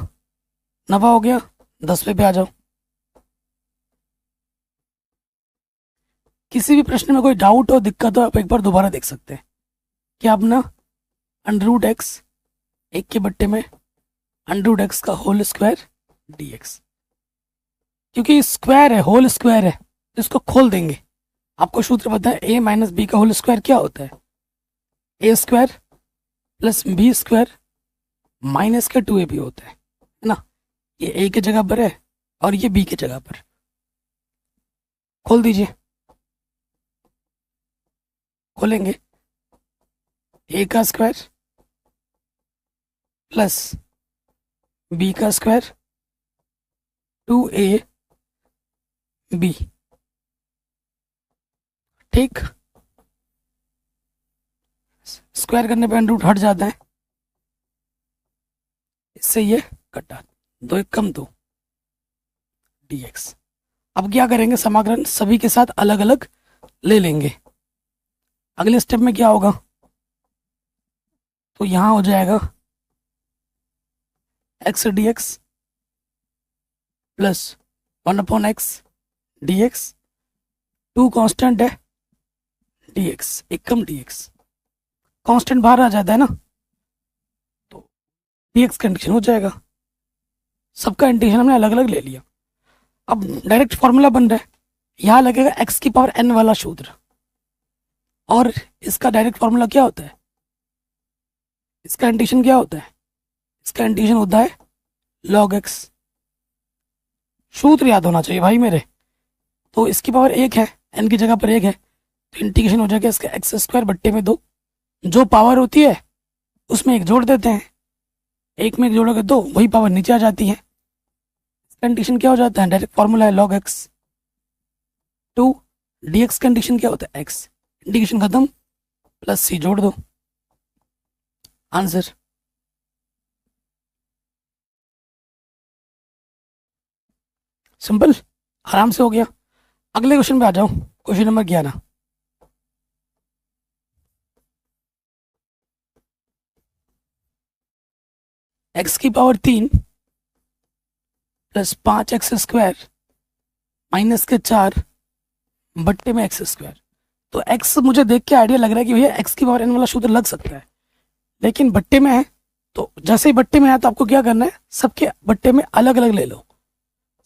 9 हो गया। 10वें पे आ जाओ। किसी भी प्रश्न में कोई डाउट हो, दिक्कत हो, आप एक बार दोबारा देख सकते हैं। क्या अपना √x 1 के बट्टे में √x का होल स्क्वायर dx, क्योंकि स्क्वायर है, होल स्क्वायर है, तो इसको खोल देंगे, आपको सूत्र पता है, ए माइनस बी का होल स्क्वायर क्या होता है? A square plus b square minus के 2ab होता है ना। ये ए की जगह पर है और ये बी की जगह पर। खोल दीजिए, खोलेंगे, ए का स्क्वायर प्लस बी का स्क्वायर 2ab, ठीक। स्क्वायर करने पे अंडर रूट हट जाता है, इससे ये कटा, 2 एक कम 2 dx। अब क्या करेंगे, समाकलन सभी के साथ अलग अलग ले लेंगे। अगले स्टेप में क्या होगा, तो यहां हो जाएगा x dx plus 1/x dx, 2 constant है dx, एक कम dx, कांस्टेंट बाहर आ जाता है ना, तो dx कंडीशन हो जाएगा। सबका इंटीग्रेशन हमने अलग अलग ले लिया। अब डायरेक्ट फॉर्मूला बन रहा है, यहाँ लगेगा x की पावर n वाला सूत्र, और इसका डायरेक्ट फॉर्मूला क्या होता है, इसका इंटीग्रेशन क्या होता है, इसका इंटीग्रेशन होता है log x। सूत्र याद होना चाहिए भाई मेरे। तो इसकी पावर 1 है, n की जगह पर 1 है, तो इंटीग्रेशन हो जाएगा इसका x स्क्वायर बट्टे में 2। जो पावर होती है उसमें एक जोड़ देते हैं, एक में एक जोड़ोगे 2, वही पावर नीचे आ जाती है। कंडीशन क्या हो जाता है, डायरेक्ट फॉर्मूला है log x 2 dx। कंडीशन क्या होता है, x, इंटीग्रेशन खत्म, प्लस c जोड़ दो, आंसर। सिंपल, आराम से हो गया। अगले क्वेश्चन पे आ जाओ, क्वेश्चन नंबर 11। x की power 3 plus 5x square minus के 4 बट्टे में x स्क्वायर। तो x मुझे देख के आइडिया लग रहा है कि भैया x की पावर n वाला सूत्र लग सकता है, लेकिन बट्टे में है, तो जैसे ही बट्टे में है तो आपको क्या करना है, सबके बट्टे में अलग अलग ले लो,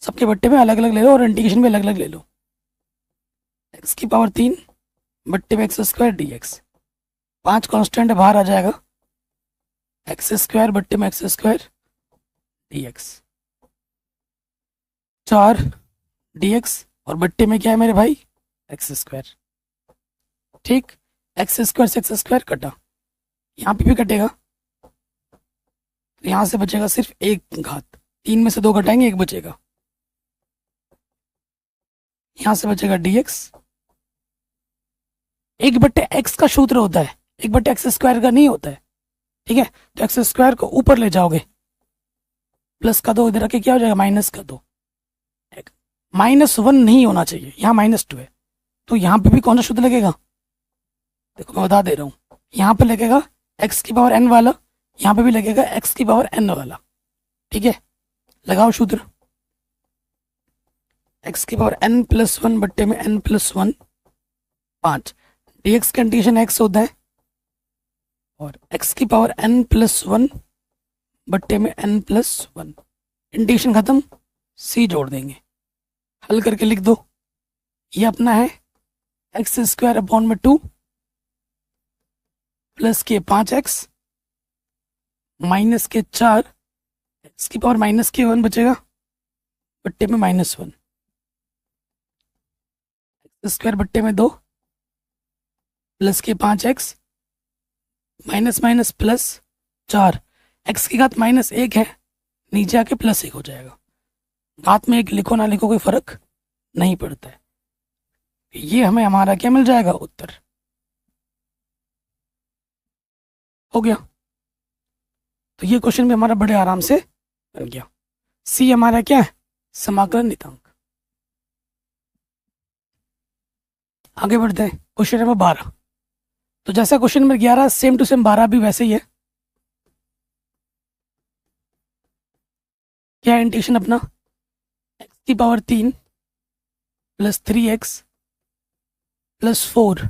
सबके बट्टे में अलग अलग ले लो और इंटीग्रेशन में अलग अलग ले लो। x की पावर 3 बट्टे में x स्क्वायर dx, 5 कांस्टेंट बाहर आ जाएगा, x स्क्वायर बट्टे में x स्क्वायर dx, 4 dx, और बट्टे में क्या है मेरे भाई, x स्क्वायर, ठीक। x स्क्वायर से x स्क्वायर कटा, यहाँ पे भी कटेगा, तो यहाँ से बचेगा सिर्फ एक घात, 3 में से 2 घटाएंगे, 1 बचेगा, यहाँ से बचेगा dx। 1/x का सूत्र होता है, 1/x स्क्वायर का नहीं होता है, ठीक है। तो x स्क्वायर को ऊपर ले जाओगे, प्लस का 2 इधर रखे क्या हो जाएगा, माइनस का 2। -1 नहीं होना चाहिए, यहाँ -2 है, तो यहाँ पे भी कौन सा सूत्र लगेगा, देखो मैं बता दे रहा हूँ, यहाँ पे लगेगा x की पावर n वाला, यहाँ पे भी लगेगा x की पावर n वाला, ठीक है। लगाओ सूत्र, x की पावर n प्लस 1 बट्टे में n plus 1 5, dx condition x होता है, और x की पावर n प्लस 1 बट्टे में n प्लस 1, इंटीग्रेशन खत्म, c जोड़ देंगे, हल करके लिख दो। ये अपना है x स्क्वायर अपॉन में 2 प्लस के 5x माइनस के 4, x की पावर माइनस के 1 बचेगा बट्टे में -1, x स्क्वायर बट्टे में 2 प्लस के 5x minus minus plus 4, x की घात -1 है, नीचे आके +1 हो जाएगा। घात में 1 लिखो ना लिखो कोई फर्क नहीं पड़ता है। ये हमें हमारा क्या मिल जाएगा, उत्तर। हो गया, तो ये क्वेश्चन भी हमारा बड़े आराम से बन गया। सी हमारा क्या है, समाकलन नियतांक। आगे बढ़ते हैं, क्वेश्चन नंबर 12। तो जैसा question number 11 same to same 12 भी वैसे ही है। क्या है इंटीग्रेशन अपना, x की पावर 3 प्लस 3x प्लस 4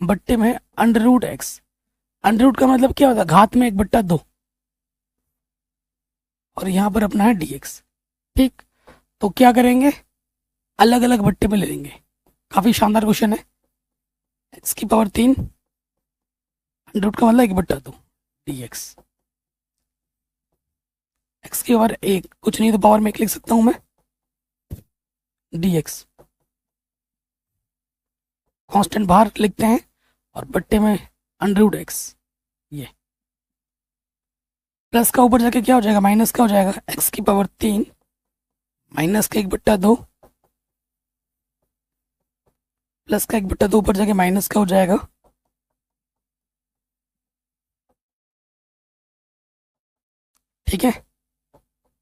बट्टे में √x। अंडर का मतलब क्या होता है, घात में 1/2, और यहाँ पर अपना है dx, ठीक। तो क्या करेंगे, अलग अलग बट्टे में ले लेंगे, काफ़ी शानदार क्वेश्चन है। एक्स की पावर 3 अंडर रूट का मतलब 1/2 dx। एक्स की पावर 1 कुछ नहीं तो पावर में 1 लिख सकता हूँ मैं, dx। कांस्टेंट बाहर लिखते हैं और बट्टे में अंडर रूट एक्स। ये प्लस का ऊपर जाके क्या हो जाएगा, माइनस का हो जाएगा। एक्स की पावर 3 माइनस का 1/2 प्लस का 1/2 ऊपर जाके माइनस का हो जाएगा। ठीक है,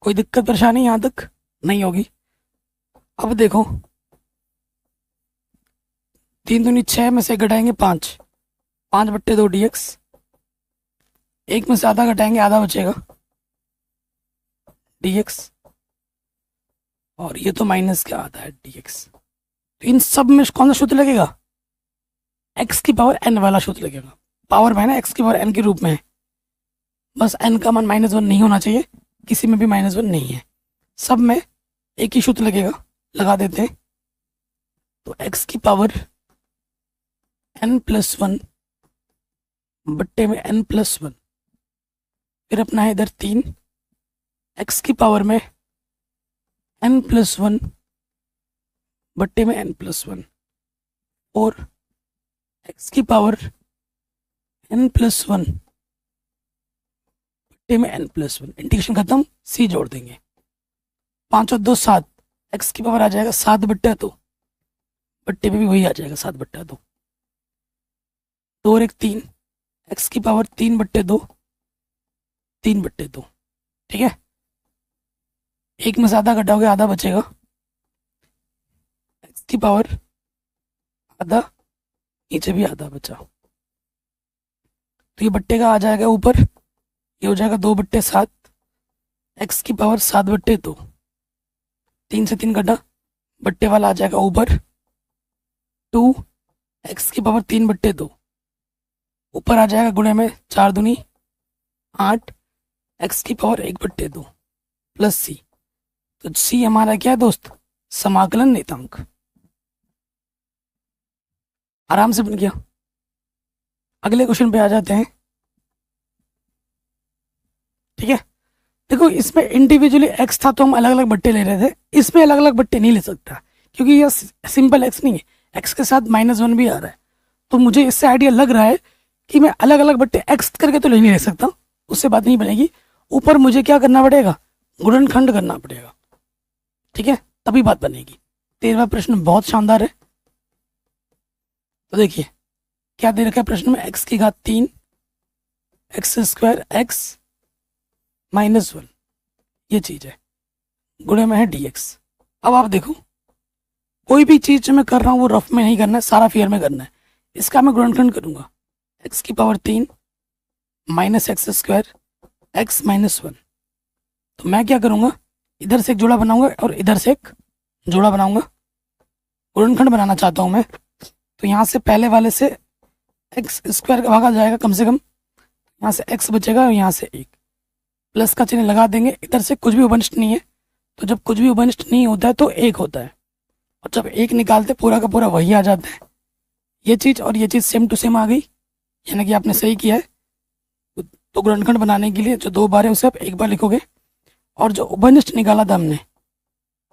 कोई दिक्कत परेशानी यहाँ तक नहीं होगी। अब देखो 3 दूनी 6 में से घटाएंगे 5, 5/2 dx। 1 में से आधा घटाएंगे, आधा बचेगा dx। और ये तो माइनस का आधा है dx। तो इन सब में कौन सा सूत्र लगेगा, x की पावर n वाला सूत्र लगेगा। पावर में है ना, x की पावर n के रूप में है, बस n का मान -1 नहीं होना चाहिए, किसी में भी -1 नहीं है, सब में एक ही सूत्र लगेगा। लगा देते हैं। तो x की पावर n+1 बट्टे में n+1, फिर अपना है इधर 3, x की पावर में n+1 बट्टे में n+1 और x की पावर n+1 बट्टे में n+1। इंटीग्रेशन खत्म, c जोड़ देंगे। 5 और 2 7, x की पावर आ जाएगा 7/2, बट्टे में भी वही आ जाएगा 7/2। 2 और 1 3, x की पावर 3/2, 3/2। ठीक है, 1 में से आधा घटाओगे, आधा बचेगा। x की पावर आधा, नीचे भी आधा बचा, तो ये बट्टे का आ जाएगा ऊपर, ये हो जाएगा 2/7। x की पावर 7/2, 3 से 3 घटा, बट्टे वाला आ जाएगा ऊपर 2, x की पावर 3/2 ऊपर आ जाएगा गुणे में 4 दूनी 8, x की पावर 1/2 प्लस c। तो c हमारा क्या है दोस्त, समाकलन नियतांक। आराम से बन गया। अगले क्वेश्चन पे आ जाते हैं। ठीक है, देखो इसमें इंडिविजुअली x था तो हम अलग अलग बट्टे ले रहे थे, इसमें अलग अलग बट्टे नहीं ले सकता क्योंकि यह सिंपल x नहीं है, x के साथ -1 भी आ रहा है। तो मुझे इससे आइडिया लग रहा है कि मैं अलग अलग बट्टे x करके तो नहीं ले सकता, उससे बात नहीं बनेगी। ऊपर मुझे क्या करना पड़ेगा, गुणनखंड करना पड़ेगा। ठीक है, तभी बात बनेगी। 13वां प्रश्न बहुत शानदार है। तो देखिए क्या दे रखा है प्रश्न में, x की घात 3 x² x -1 ये चीज है, गुणे में है dx। अब आप देखो कोई भी चीज जो मैं कर रहा हूँ वो रफ में नहीं करना है, सारा फेयर में करना है। इसका मैं गुणनखंड करूंगा, x की पावर 3 -x² x -1। तो मैं क्या करूंगा, इधर से एक जोड़ा बनाऊंगा और इधर से एक जोड़ा बनाऊंगा। गुणनखंड बनाना चाहता हूं मैं, तो यहाँ से पहले वाले से x² का भागा जाएगा कम से कम, यहाँ से x बचेगा और यहाँ से 1, प्लस का चिन्ह लगा देंगे। इधर से कुछ भी उपनिष्ठ नहीं है, तो जब कुछ भी उपनिष्ठ नहीं होता है तो 1 होता है, और जब 1 निकालते पूरा का पूरा वही आ जाता है। ये चीज़ और ये चीज़ सेम टू सेम आ गई, यानी कि आपने सही किया है। तो गुणनखंड बनाने के लिए जो 2 बार है उसे आप 1 बार लिखोगे, और जो उपनिष्ठ निकाला था हमने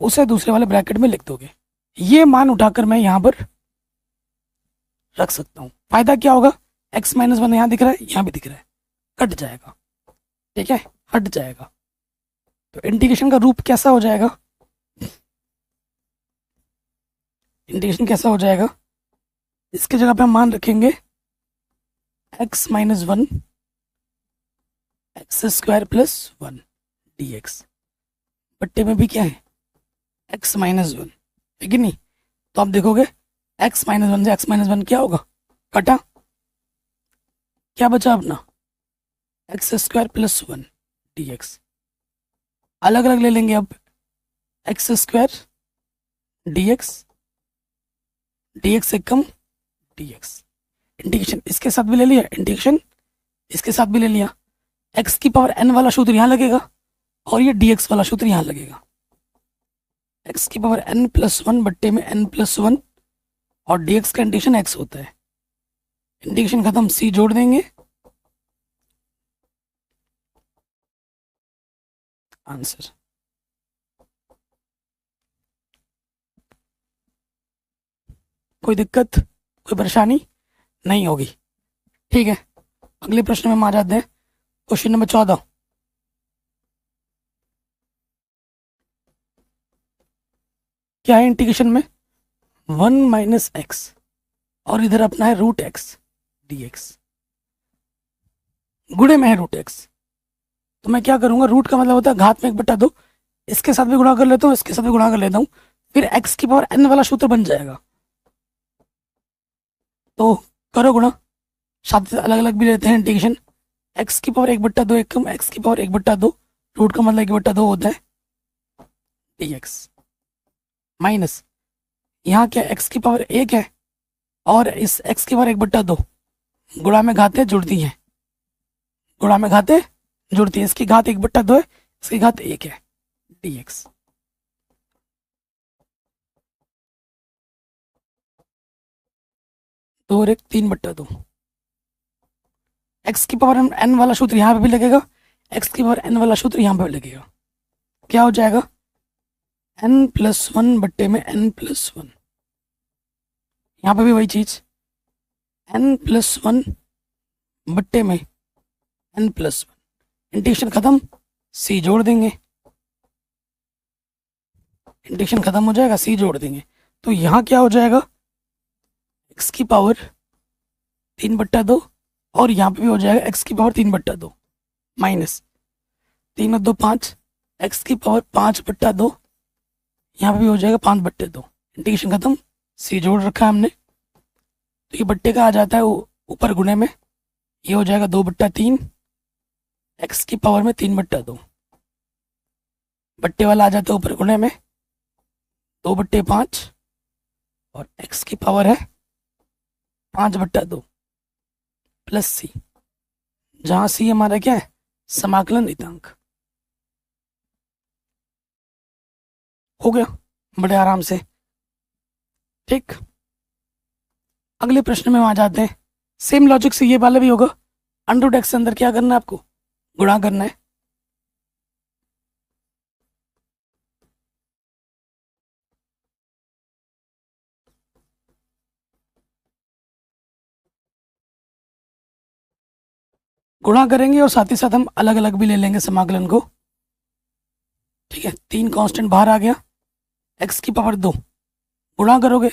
उसे दूसरे वाले ब्रैकेट में लिख दोगे। ये मान उठाकर मैं यहाँ पर रख सकता हूँ। फायदा क्या होगा, x -1 यहाँ दिख रहा है, यहाँ भी दिख रहा है, कट जाएगा। ठीक है, हट जाएगा। तो इंटीग्रेशन का रूप कैसा हो जाएगा, इंटीग्रेशन कैसा हो जाएगा, इसके जगह पे हम मान रखेंगे x -1 x² + 1 dx। बट्टे में भी क्या है, x -1 है कि नहीं। तो आप देखोगे x -1 से x -1 क्या होगा, कटा, क्या बचा अपना x² + 1 dx। अलग अलग ले लेंगे अब, x² dx, dx से कम dx। इंटीग्रेशन इसके साथ भी ले लिया, इंटीग्रेशन इसके साथ भी ले लिया। x की पावर n वाला सूत्र यहाँ लगेगा और ये dx वाला सूत्र यहाँ लगेगा। x की पावर n+1 बट्टे में n+1 और dx का इंटीग्रेशन x होता है। इंटीग्रेशन खत्म, c जोड़ देंगे, आंसर। कोई दिक्कत, कोई परेशानी नहीं होगी, ठीक है। अगले प्रश्न में हम आ जाते हैं, क्वेश्चन नंबर 14। क्या है इंटीग्रेशन में 1 माइनस एक्स और इधर अपना है रूट एक्स dx, गुणे में है रूट एक्स। तो मैं क्या करूंगा, रूट का मतलब होता है घात में 1/2, इसके साथ भी गुणा कर लेता हूँ, इसके साथ भी गुणा कर लेता हूँ, फिर x की पावर n वाला सूत्र बन जाएगा। तो करो गुणा, साथ अलग अलग भी लेते हैं इंटीग्रेशन। x की पावर 1/2 एक कम x की पावर 1/2, रूट का मतलब 1/2 होता है dx, माइनस यहाँ क्या x की पावर 1 है और इस x की पावर 1/2 गुणा में घातें जुड़ती हैं, गुणा में घातें जुड़ती है, इसकी घात 1/2 है, इसकी घात 1 है dx। दो और एक 3/2, x की पावर n वाला सूत्र यहाँ पे भी लगेगा, x की पावर n वाला सूत्र यहाँ पे भी लगेगा। क्या हो जाएगा, n+1 बट्टे में n+1, यहाँ पे भी वही चीज, n+1 बट्टे में n+1, इंटीग्रेशन खत्म, c जोड़ देंगे, इंटीग्रेशन खत्म हो जाएगा, c जोड़ देंगे। तो यहाँ क्या हो जाएगा, x की पावर 3/2 और यहाँ पे भी हो जाएगा x की पावर 3/2 माइनस 3 और 2 5, x की पावर 5/2, यहाँ पे भी हो जाएगा 5/2, इंटीग्रेशन खत्म, c जोड़ रखा है हमने। तो ये बट्टे का आ जाता है ऊपर गुणे में, ये हो जाएगा 2/3, x की पावर में 3/2, बट्टे वाला आ जाता है ऊपर गुणे में 2/5 और x की पावर है 5/2 प्लस c, जहां c हमारा क्या है, समाकलन नियतांक। हो गया बड़े आराम से, ठीक। अगले प्रश्न में हम आ जाते हैं, सेम लॉजिक से ये वाला भी होगा। √x के अंदर क्या करना है, आपको गुणा करना है, गुणा करेंगे और साथ ही साथ हम अलग अलग भी ले लेंगे समाकलन को, ठीक है। 3 कांस्टेंट बाहर आ गया, x की पावर 2 गुणा करोगे,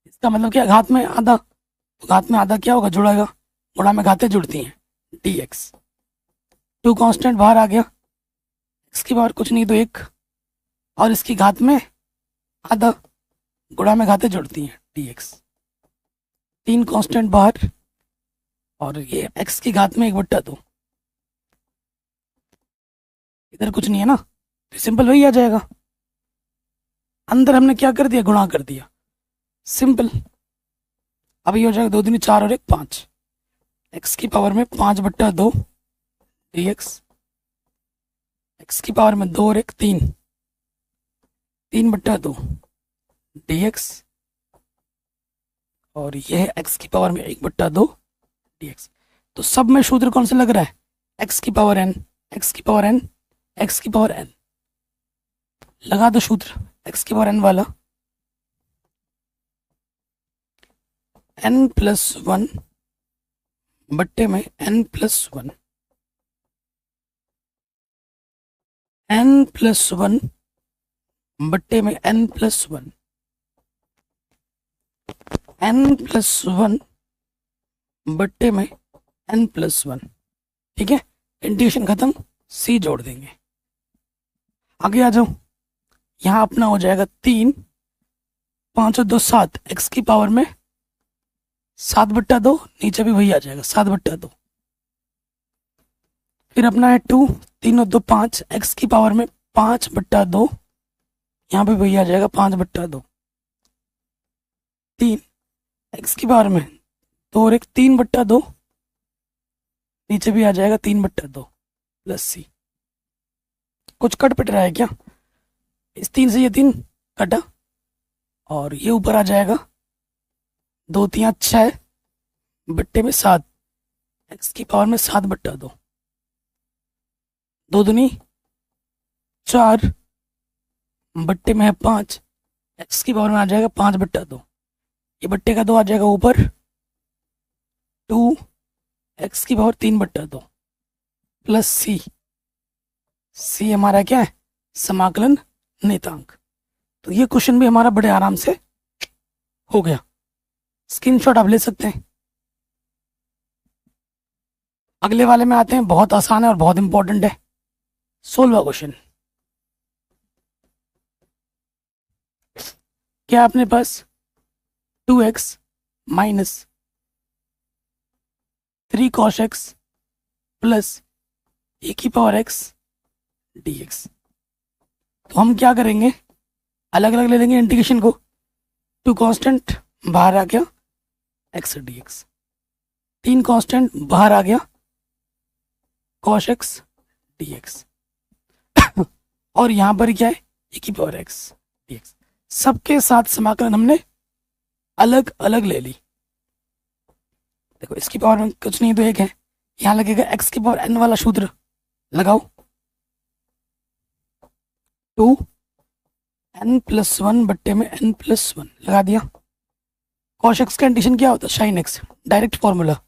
इसका मतलब क्या, घात में आधा, तो घात में आधा क्या होगा, जुड़ेगा, गुणा में घातें जुड़ती हैं dx। 2 कांस्टेंट बाहर आ गया, x की पावर कुछ नहीं तो 1 और इसकी घात में आधा, गुणा में घातें जुड़ती हैं dx। 3 कांस्टेंट बाहर और ये x की घात में 1/2, इधर कुछ नहीं है ना, तो सिंपल वही आ जाएगा। अंदर हमने क्या कर दिया, गुणा कर दिया, सिंपल। अब ये हो जाएगा 2 दूनी 4 और 1 5, x की पावर में 5/2 dx, x की पावर में 2 और 1 3, 3/2 dx, और ये है x की पावर में 1/2 dx। तो सब में सूत्र कौन सा लग रहा है, x की पावर n, x की पावर n, x की पावर n, लगा दो सूत्र x की पावर n वाला, n+1 बट्टे में n+1, n+1 बट्टे में n+1, n+1 बट्टे में n+1, ठीक है। इंटीग्रेशन खत्म, c जोड़ देंगे। आगे आ जाओ, यहाँ अपना हो जाएगा 3, 5 और 2 7, x की पावर में 7/2, नीचे भी वही आ जाएगा 7/2, फिर अपना है 2, 3 और 2 5, x की पावर में 5/2, यहाँ पे वही आ जाएगा 5/2, 3 x की पावर में 2 और 1 3/2, नीचे भी आ जाएगा 3/2 प्लस c। कुछ कट पिट रहा है क्या, इस 3 से ये 3 कटा और ये ऊपर आ जाएगा 2 3 6 बट्टे में 7, एक्स की पावर में 7 बट्टा 2, 2 दूनी 4 बट्टे में है 5, एक्स की पावर में आ जाएगा 5 बट्टा 2, ये बट्टे का 2 आ जाएगा ऊपर 2 एक्स की पावर 3 बट्टा 2 प्लस सी हमारा क्या है, समाकलन नियतांक। तो ये क्वेश्चन भी हमारा बड़े आराम से हो गया, स्क्रीनशॉट आप ले सकते हैं। अगले वाले में आते हैं, बहुत आसान है और बहुत इंपॉर्टेंट है। 16वां क्वेश्चन, क्या अपने पास 2x minus 3 cos x plus a की पावर x dx। तो हम क्या करेंगे, अलग अलग ले लेंगे इंटीग्रेशन को। 2 कांस्टेंट बाहर आ गया x dx, 3 कांस्टेंट बाहर आ गया cos x dx और यहां पर क्या है, ए की पावर x dx। सबके साथ समाकलन हमने अलग अलग ले ली। देखो इसकी पावर में कुछ नहीं तो एक है, यहां लगेगा x की पावर n वाला सूत्र लगाओ, 2 n प्लस 1 बट्टे में n प्लस 1 लगा दिया। cos x का कंडीशन क्या होता है, sin x, डायरेक्ट फॉर्मूला,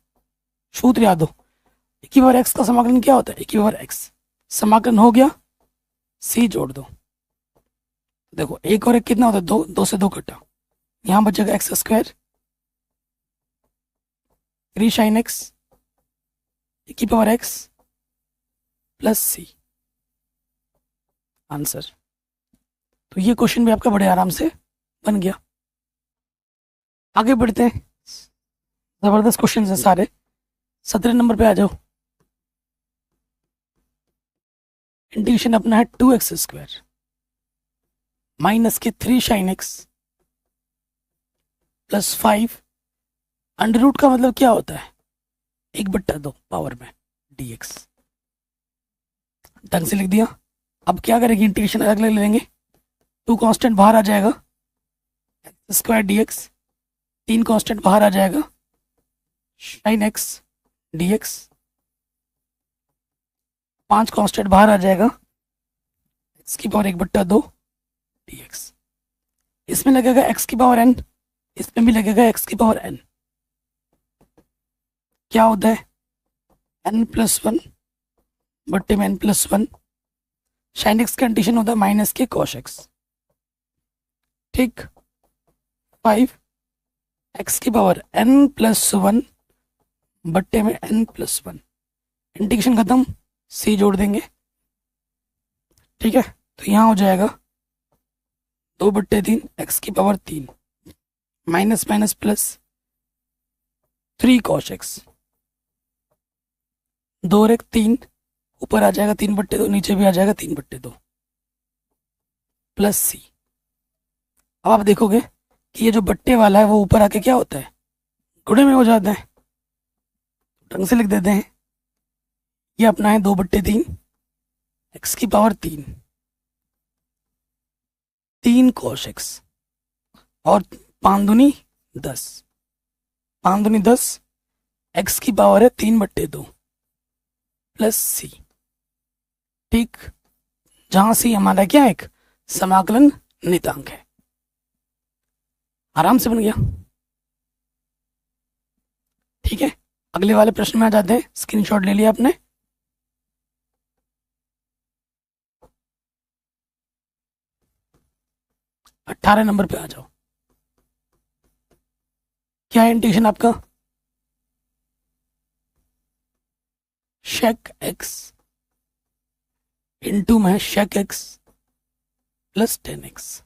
सूत्र याद हो। ए की पावर x का समाकलन क्या होता है, ए की पावर x। समाकलन हो गया, c जोड़ दो। देखो एक और एक कितना होता है, 2, 2 से 2 कटा, यहां बचेगा एक्स स्क्वायर 3 sin x ए की power x plus c, answer. तो ये क्वेश्चन भी आपका बड़े आराम से बन गया। आगे बढ़ते हैं, जबरदस्त क्वेश्चन है सारे। 17 नंबर पे आ जाओ। इंटीग्रेशन अपना है 2x स्क्वायर माइनस के 3 sin x plus 5, under root का मतलब क्या होता है, 1/2 पावर में dx। ढंग से लिख दिया। अब क्या करेंगे, इंटीग्रेशन अलग अलग ले लेंगे। 2 कांस्टेंट बाहर आ जाएगा एक्स स्क्वायर dx, 3 कांस्टेंट बाहर आ जाएगा sin x dx, 5 कांस्टेंट बाहर आ जाएगा x की पावर 1/2 dx। इसमें लगेगा x की पावर n, इसमें भी लगेगा x की पावर n। क्या होता है, n प्लस 1 बट्टे में n plus 1, sin x condition होता है माइनस के cos x, ठीक। 5 x की पावर n प्लस 1 बट्टे में n प्लस 1, इंटीग्रेशन खत्म, c जोड़ देंगे, ठीक है। तो यहाँ हो जाएगा 2/3 x की power 3 minus minus plus 3 cos x, 2 और 1 3, ऊपर आ जाएगा 3/2, नीचे भी आ जाएगा 3/2 प्लस c। अब आप देखोगे कि ये जो बट्टे वाला है वो ऊपर आके क्या होता है, गुणे में हो जाता है। ढंग से लिख देते हैं, ये अपना है 2/3 x की पावर 3 cos x और 5 दूनी 10, 5 दूनी 10, x की पावर है 3/2 प्लस c, ठीक। जहां से हमारा क्या एक समाकलन नियतांक है। आराम से बन गया, ठीक है। अगले वाले प्रश्न में आ जाते हैं, स्क्रीनशॉट ले लिया आपने। अट्ठारह नंबर पे आ जाओ। क्या है इंटीग्रेशन आपका, शेक एक्स इंटू में shake x plus 10x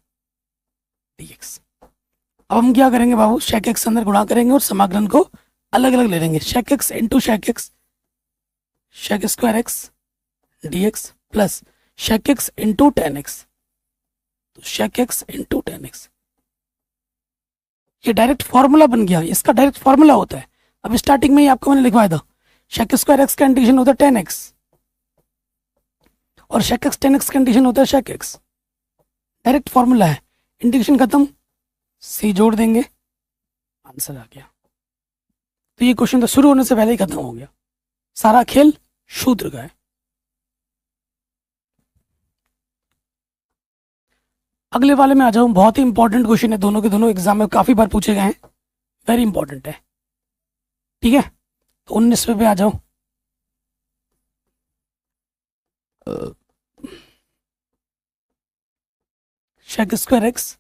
dx। अब हम क्या करेंगे बाबू, शेक एक्स अंदर गुणा करेंगे और समाकलन को अलग अलग ले लेंगे। Shake x into shake x, shake square x dx plus shake x into 10x, तो शेक एक्स इंटू 10x। ये डायरेक्ट फॉर्मूला बन गया, इसका डायरेक्ट फॉर्मूला होता है। अब स्टार्टिंग में ही आपको मैंने लिखवाया था, शेक स्क्वायर एक्स का इंटीग्रेशन होता है 10x और शेक एक्स 10x का इंटीग्रेशन होता है शेक एक्स। डायरेक्ट फॉर्मूला है, इंटीग्रेशन खत्म, सी जोड़ देंगे, आंसर आ गया। तो ये क्वेश्चन तो शुरू होने से पहले ही खत्म हो गया, सारा खेल शूद्र का है। अगले वाले में आ जाऊं, बहुत ही इंपॉर्टेंट क्वेश्चन है, दोनों के दोनों एग्जाम में काफी बार पूछे गए हैं, वेरी इंपॉर्टेंट है। ठीक है, तो 19वें पे आ जाऊं। शेक स्क्वायर एक्स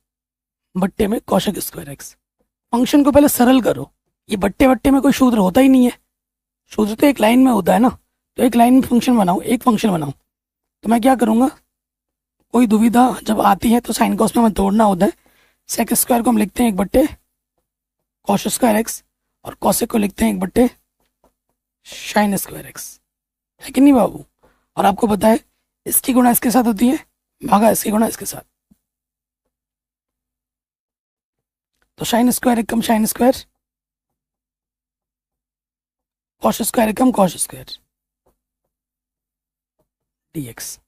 बट्टे में कॉशेक स्क्वायर एक्स। फंक्शन को पहले सरल करो, ये बट्टे बट्टे में कोई शूद्र होता ही नहीं है, शूद्र तो एक लाइन में होता है ना। तो एक लाइन में फंक्शन बनाऊं, एक फंक्शन बनाऊं, तो मैं क्या करूंगा, कोई दुविधा जब आती है तो साइन कॉस में हमें तोड़ना होता है। सेक स्क्वायर को हम लिखते हैं एक बट्टे कॉश स्क्वायर एक्स, और कॉसेक को लिखते हैं एक बट्टे साइन स्क्वायर एक्स, है कि नहीं बाबू। और आपको पता है इसकी गुणा इसके साथ होती है, भागा इसकी गुणा इसके साथ, तो साइन स्क्वायर एक कम साइन स्क्वायर, कॉश स्क्वायर एक कम कॉश स्क्वायर dx।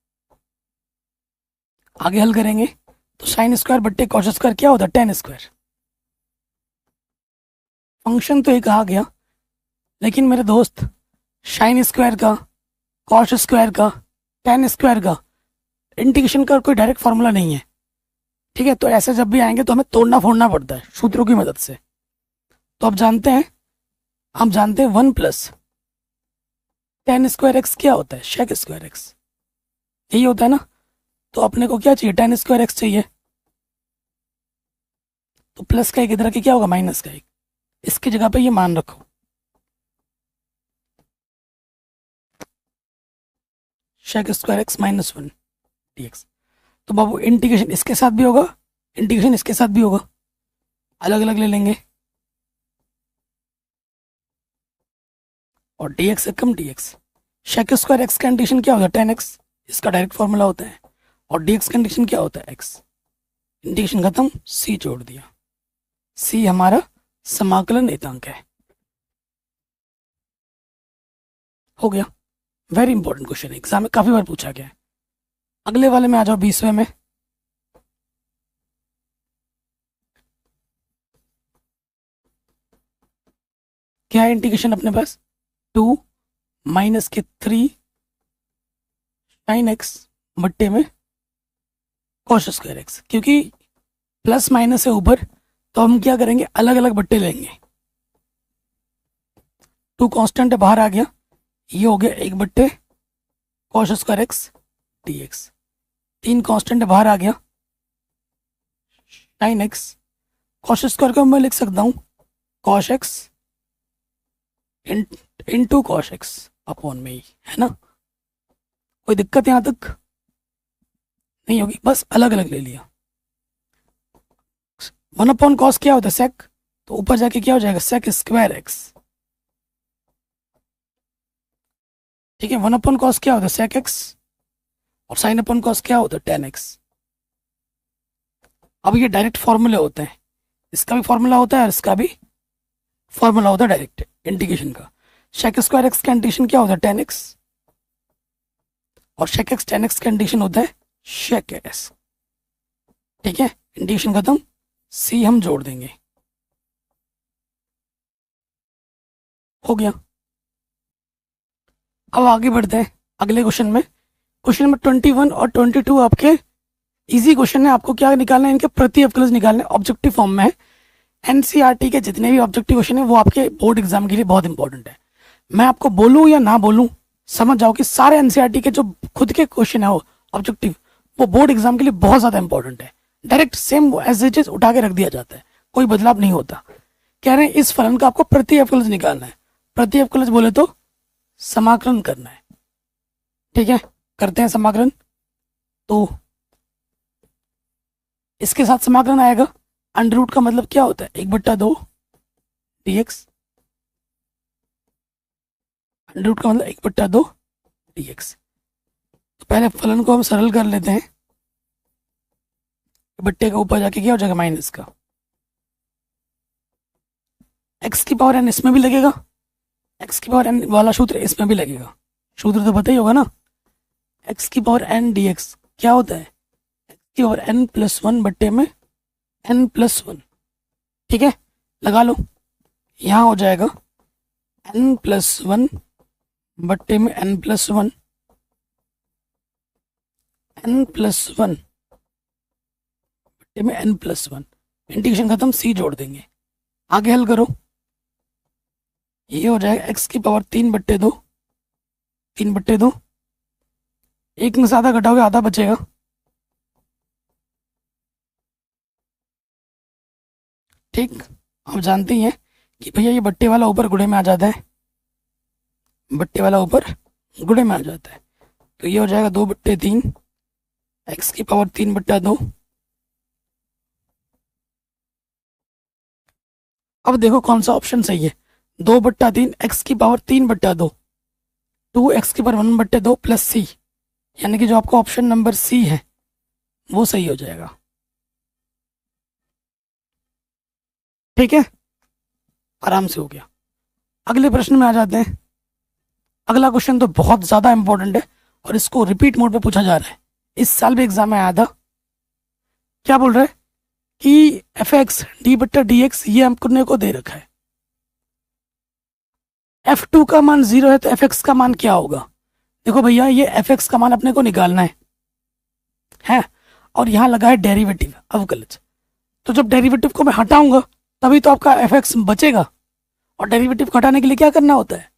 आगे हल करेंगे तो साइन स्क्वायर बट्टे कॉश स्क्वायर क्या होता है, टेन स्क्वायर। फंक्शन तो एक आ गया, लेकिन मेरे दोस्त साइन स्क्वायर का, कॉश स्क्वायर का, टेन स्क्वायर का इंटीग्रेशन का कोई डायरेक्ट फार्मूला नहीं है। ठीक है, तो ऐसे जब भी आएंगे तो हमें तोड़ना फोड़ना पड़ता है सूत्रों की मदद से। तो अब जानते हैं, हम जानते हैं 1 प्लस टेन स्क्वायर एक्स क्या होता है, शेक स्क्वायर एक्स, यही होता है ना। तो अपने को क्या चाहिए, टेन स्क्वायर एक्स चाहिए, तो प्लस का एक इधर के क्या होगा, माइनस का एक, इसकी जगह पे ये मान रखो, shake square x minus 1 dx। तो बाबू इंटीग्रेशन इसके साथ भी होगा, इंटीग्रेशन इसके साथ भी होगा, अलग अलग ले लेंगे, और dx से कम dx। शेक स्क्वायर एक्स का इंटीग्रेशन क्या होता है, टेन एक्स, इसका डायरेक्ट फॉर्मूला होता है, और dx का इंटीग्रेशन क्या होता है, x। इंटीग्रेशन खत्म, c जोड़ दिया, c हमारा समाकलन नियतांक है। हो गया, वेरी इंपॉर्टेंट क्वेश्चन है, एग्जाम में काफी बार पूछा गया है। अगले वाले में आ जाओ 20वें में। क्या है इंटीग्रेशन अपने पास, 2 माइनस के 3 साइन एक्स बट्टे में कॉस स्क्वायर एक्स। क्योंकि प्लस माइनस है ऊपर, तो हम क्या करेंगे, अलग अलग बट्टे लेंगे। 2 कांस्टेंट है, बाहर आ गया, ये हो गया एक बट्टे cos square x dx। 3 constant है, बाहर आ गया, साइन एक्स, कॉस स्क्वायर को मैं लिख सकता हूँ cos x into cos x upon में ही, है ना। कोई दिक्कत यहां तक नहीं होगी, बस अलग अलग ले लिया। 1 अपॉन कॉस क्या होता है, सेक, तो ऊपर जाके क्या हो जाएगा, सेक स्क्वायर एक्स। ठीक है, 1 अपॉन कॉस क्या होता है, सेक एक्स, और साइन अपॉन कॉस क्या होता है, टेन एक्स। अब ये डायरेक्ट फॉर्मूले होते हैं, इसका भी फॉर्मूला होता है और इसका भी फॉर्मूला होता है डायरेक्ट इंटीग्रेशन का। शेक स्क्वायर एक्स का इंटीग्रेशन क्या होता है, टेन एक्स, और शेक एक्स टेन एक्स का इंटीग्रेशन होता है शेक एक्स। ठीक है, इंटीग्रेशन खत्म, सी हम जोड़ देंगे, हो गया। अब आगे बढ़ते हैं अगले क्वेश्चन में। क्वेश्चन नंबर 21 और 22 आपके इजी क्वेश्चन है। आपको क्या निकालना है, इनके प्रति अवकलज निकालने, ऑब्जेक्टिव फॉर्म में है। एनसीईआरटी के जितने भी ऑब्जेक्टिव क्वेश्चन है वो आपके बोर्ड एग्जाम के लिए बहुत इंपॉर्टेंट है। मैं आपको बोलूं या ना बोलूं, समझ जाओ कि सारे एनसीईआरटी के जो खुद के क्वेश्चन है वो ऑब्जेक्टिव, वो बोर्ड एग्जाम के लिए बहुत ज्यादा इंपॉर्टेंट है। Direct same as it is उठा के रख दिया जाता है, कोई बदलाव नहीं होता। कह रहे हैं इस फलन का आपको प्रति अवकलज निकालना है। प्रति अवकलज बोले तो समाकलन करना है। ठीक है, करते हैं समाकलन। तो इसके साथ समाकलन आएगा, अंडर रूट का मतलब क्या होता है, 1/2 dx। अंडर रूट का मतलब 1/2 dx। तो पहले फलन को हम सरल कर लेते हैं, बट्टे का ऊपर जाके क्या हो जाएगा, माइनस का। x की पावर n इसमें भी लगेगा, x की पावर n वाला सूत्र इसमें भी लगेगा, सूत्र तो पता ही होगा ना। x की पावर n dx क्या होता है, x की पावर n+1 बट्टे में n+1। ठीक है, लगा लो। यहाँ हो जाएगा n+1 बट्टे में n+1, n+1 बट्टे में n+1, इंटीग्रेशन खत्म, c जोड़ देंगे, आगे हल करो। ये हो जाएगा x⁻³ बट्टे 2, 3/2, एक में से आधा घटाओगे आधा बचेगा, ठीक। आप जानते ही हैं कि भैया ये बट्टे वाला ऊपर गुणे में आ जाता है, बट्टे वाला ऊपर गुणे में आ जाता है, तो ये हो जाएगा 2/3 x⁻³ बट्टा 2। अब देखो कौन सा ऑप्शन सही है, 2/3 x⁻³ बट्टा 2, 2x⁻1/2 प्लस सी, यानी कि जो आपका ऑप्शन नंबर सी है वो सही हो जाएगा, ठीक है, आराम से हो गया। अगले प्रश्न में आ जाते हैं। अगला क्वेश्चन तो बहुत ज़्यादा इंपॉर्टेंट है और इसको रिपीट मोड पे पूछा जा रहा है, इस साल भी एग्जाम में आया था। क्या बोल रहा है कि f(x) d/dx ये हमने को दे रखा है, f2 का मान 0 है तो f(x) का मान क्या होगा। देखो भैया ये f(x) का मान अपने को निकालना है और यहाँ लगा है डेरिवेटिव अवकलज, तो जब डेरिवेटिव को मैं हटाऊंगा तभी तो आपका f(x) बचेगा, और डेरिवेटिव को हटाने के लिए क्या करना होता है,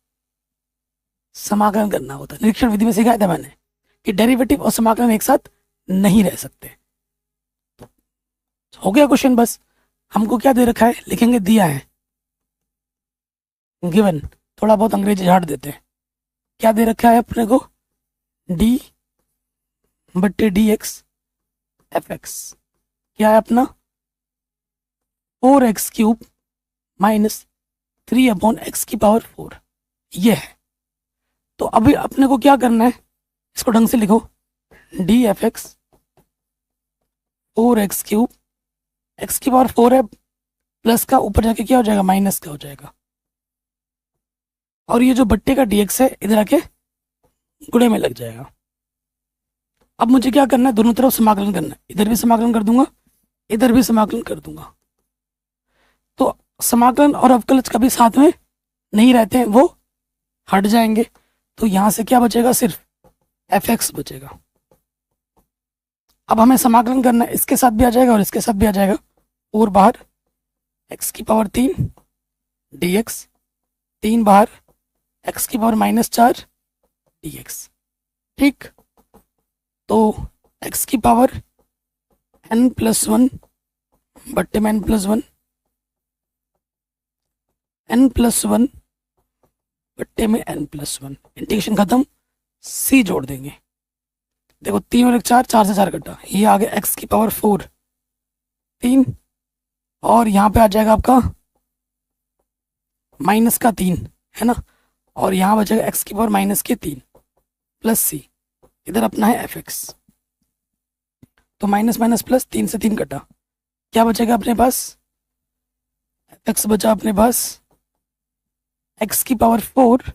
समाकलन करना होता है। निरीक्षण विधि में सिखाया था मैंने कि डेरिवेटिव और समाकलन एक साथ नहीं रह सकते। हो गया क्वेश्चन, बस हमको क्या दे रखा है लिखेंगे, दिया है गिवन, थोड़ा बहुत अंग्रेजी झाड़ देते हैं। क्या दे रखा है अपने को, d/dx f(x) क्या है अपना 4x³ माइनस 3/x⁴ ये है। तो अभी अपने को क्या करना है, इसको ढंग से लिखो, df(x) 4x³ x⁴ है, प्लस का ऊपर जाके क्या हो जाएगा, माइनस का हो जाएगा, और ये जो बट्टे का dx है इधर आके गुणे में लग जाएगा। अब मुझे क्या करना है, दोनों तरफ समाकलन करना है, इधर भी समाकलन कर दूंगा, इधर भी समाकलन कर दूंगा। तो समाकलन और अवकलज कभी साथ में नहीं रहते हैं, वो हट जाएंगे, तो यहां से क्या बचेगा, सिर्फ f(x) बचेगा। अब हमें समाकलन करना है, इसके साथ भी आ जाएगा और इसके साथ भी आ जाएगा, और बाहर x⁻³ dx, 3 बाहर x⁻⁻4 dx, ठीक। तो x⁻n+1 बट्टे में n+1, n+1 बट्टे में n+1, इंटीग्रेशन खत्म, c जोड़ देंगे। देखो 3 और 1 4, 4 से 4 कटा, ये आ गया x⁻4 3, और यहाँ पे आ जाएगा आपका माइनस का 3 है ना, और यहाँ बचेगा x⁻−3 प्लस सी, इधर अपना है f(x), तो माइनस माइनस प्लस, 3 से 3 कटा, क्या बचेगा अपने पास, f(x) बचा अपने पास x⁻4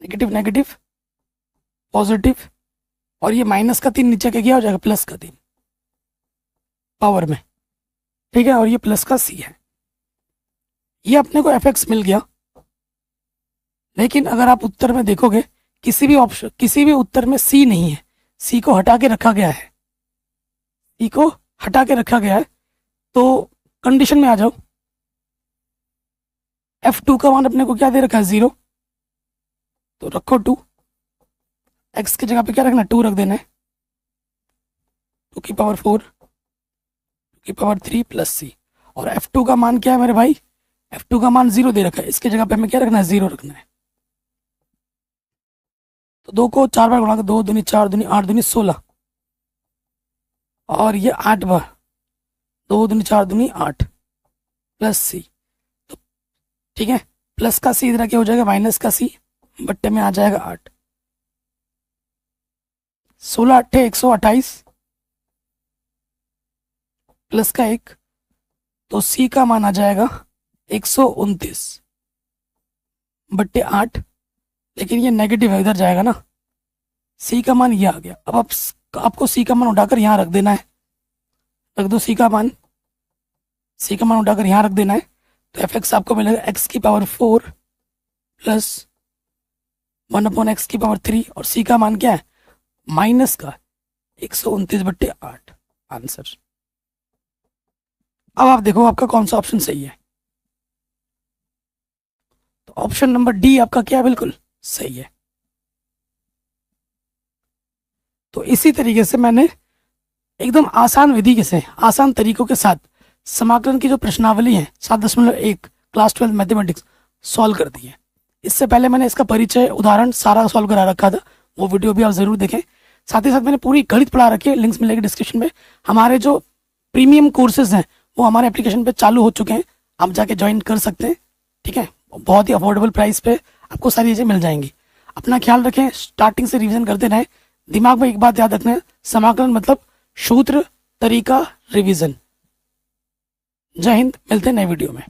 नेगेटिव नेगेटिव पॉजिटिव, और ये माइनस का 3 नीचे के क्या हो जाएगा, प्लस का 3 पावर में, ठीक है, और ये प्लस का c है। ये अपने को f(x) मिल गया, लेकिन अगर आप उत्तर में देखोगे किसी भी ऑप्शन, किसी भी उत्तर में c नहीं है, c को हटा के रखा गया है, c को हटा के रखा गया है। तो कंडीशन में आ जाओ, f2 का मान अपने को क्या दे रखा है, 0, तो रखो 2, x की जगह पे क्या रखना है, 2 रख देना है, 2⁴ 2⁵ प्लस c, और f2 का मान क्या है मेरे भाई, f2 का मान 0 दे रखा है, इसके जगह पे हमें क्या रखना है, 0 रखना है। तो 2 को 4 बार गुणा कर, 2 दूनी 4 दूनी 8 दूनी 16, और ये 8 बार, 2 दूनी 4 दूनी 8 प्लस सी, तो ठीक है, प्लस का सी इधर क्या हो जाएगा, माइनस का सी, बट्टे में आ जाएगा 8, 16 8 128 प्लस का 1, तो सी का मान आ जाएगा 129 बट्टे 8, लेकिन ये नेगेटिव है, इधर जाएगा ना, सी का मान ये आ गया। अब आपको सी का मान उठाकर यहाँ रख देना है, रख दो सी का मान, सी का मान उठाकर यहाँ रख देना है, तो एफ एक्स आपको मिलेगा एक्स की पावर 4 प्लस 1/x की पावर 3, और सी का मान क्या है माइनस का 129/8 आंसर। अब आप देखो आपका कौन सा ऑप्शन सही है। तो ऑप्शन नंबर डी आपका क्या है, बिल्कुल सही है। तो इसी तरीके से मैंने एकदम आसान विधि के से आसान तरीकों के साथ समाकलन की जो प्रश्नावली है 7.1 क्लास 12 मैथमेटिक्स सॉल्व कर दी है। इससे पहले मैंने इसका परिचय उदाहरण सारा सॉल्व करा रखा था, वो वीडियो भी आप जरूर देखें। साथ ही साथ मैंने पूरी गणित पढ़ा रखी है, लिंक्स मिलेगी डिस्क्रिप्शन में। हमारे जो प्रीमियम कोर्सेज हैं वो हमारे एप्लीकेशन पे चालू हो चुके हैं, आप जाके ज्वाइन कर सकते हैं। ठीक है, बहुत ही अफोर्डेबल प्राइस पे आपको सारी चीज़ें मिल जाएंगी। अपना ख्याल रखें, स्टार्टिंग से रिवीजन करते रहें। दिमाग में एक बात याद रखना है, समाकलन मतलब सूत्र, तरीका, रिवीजन। जय हिंद, मिलते हैं नए वीडियो में।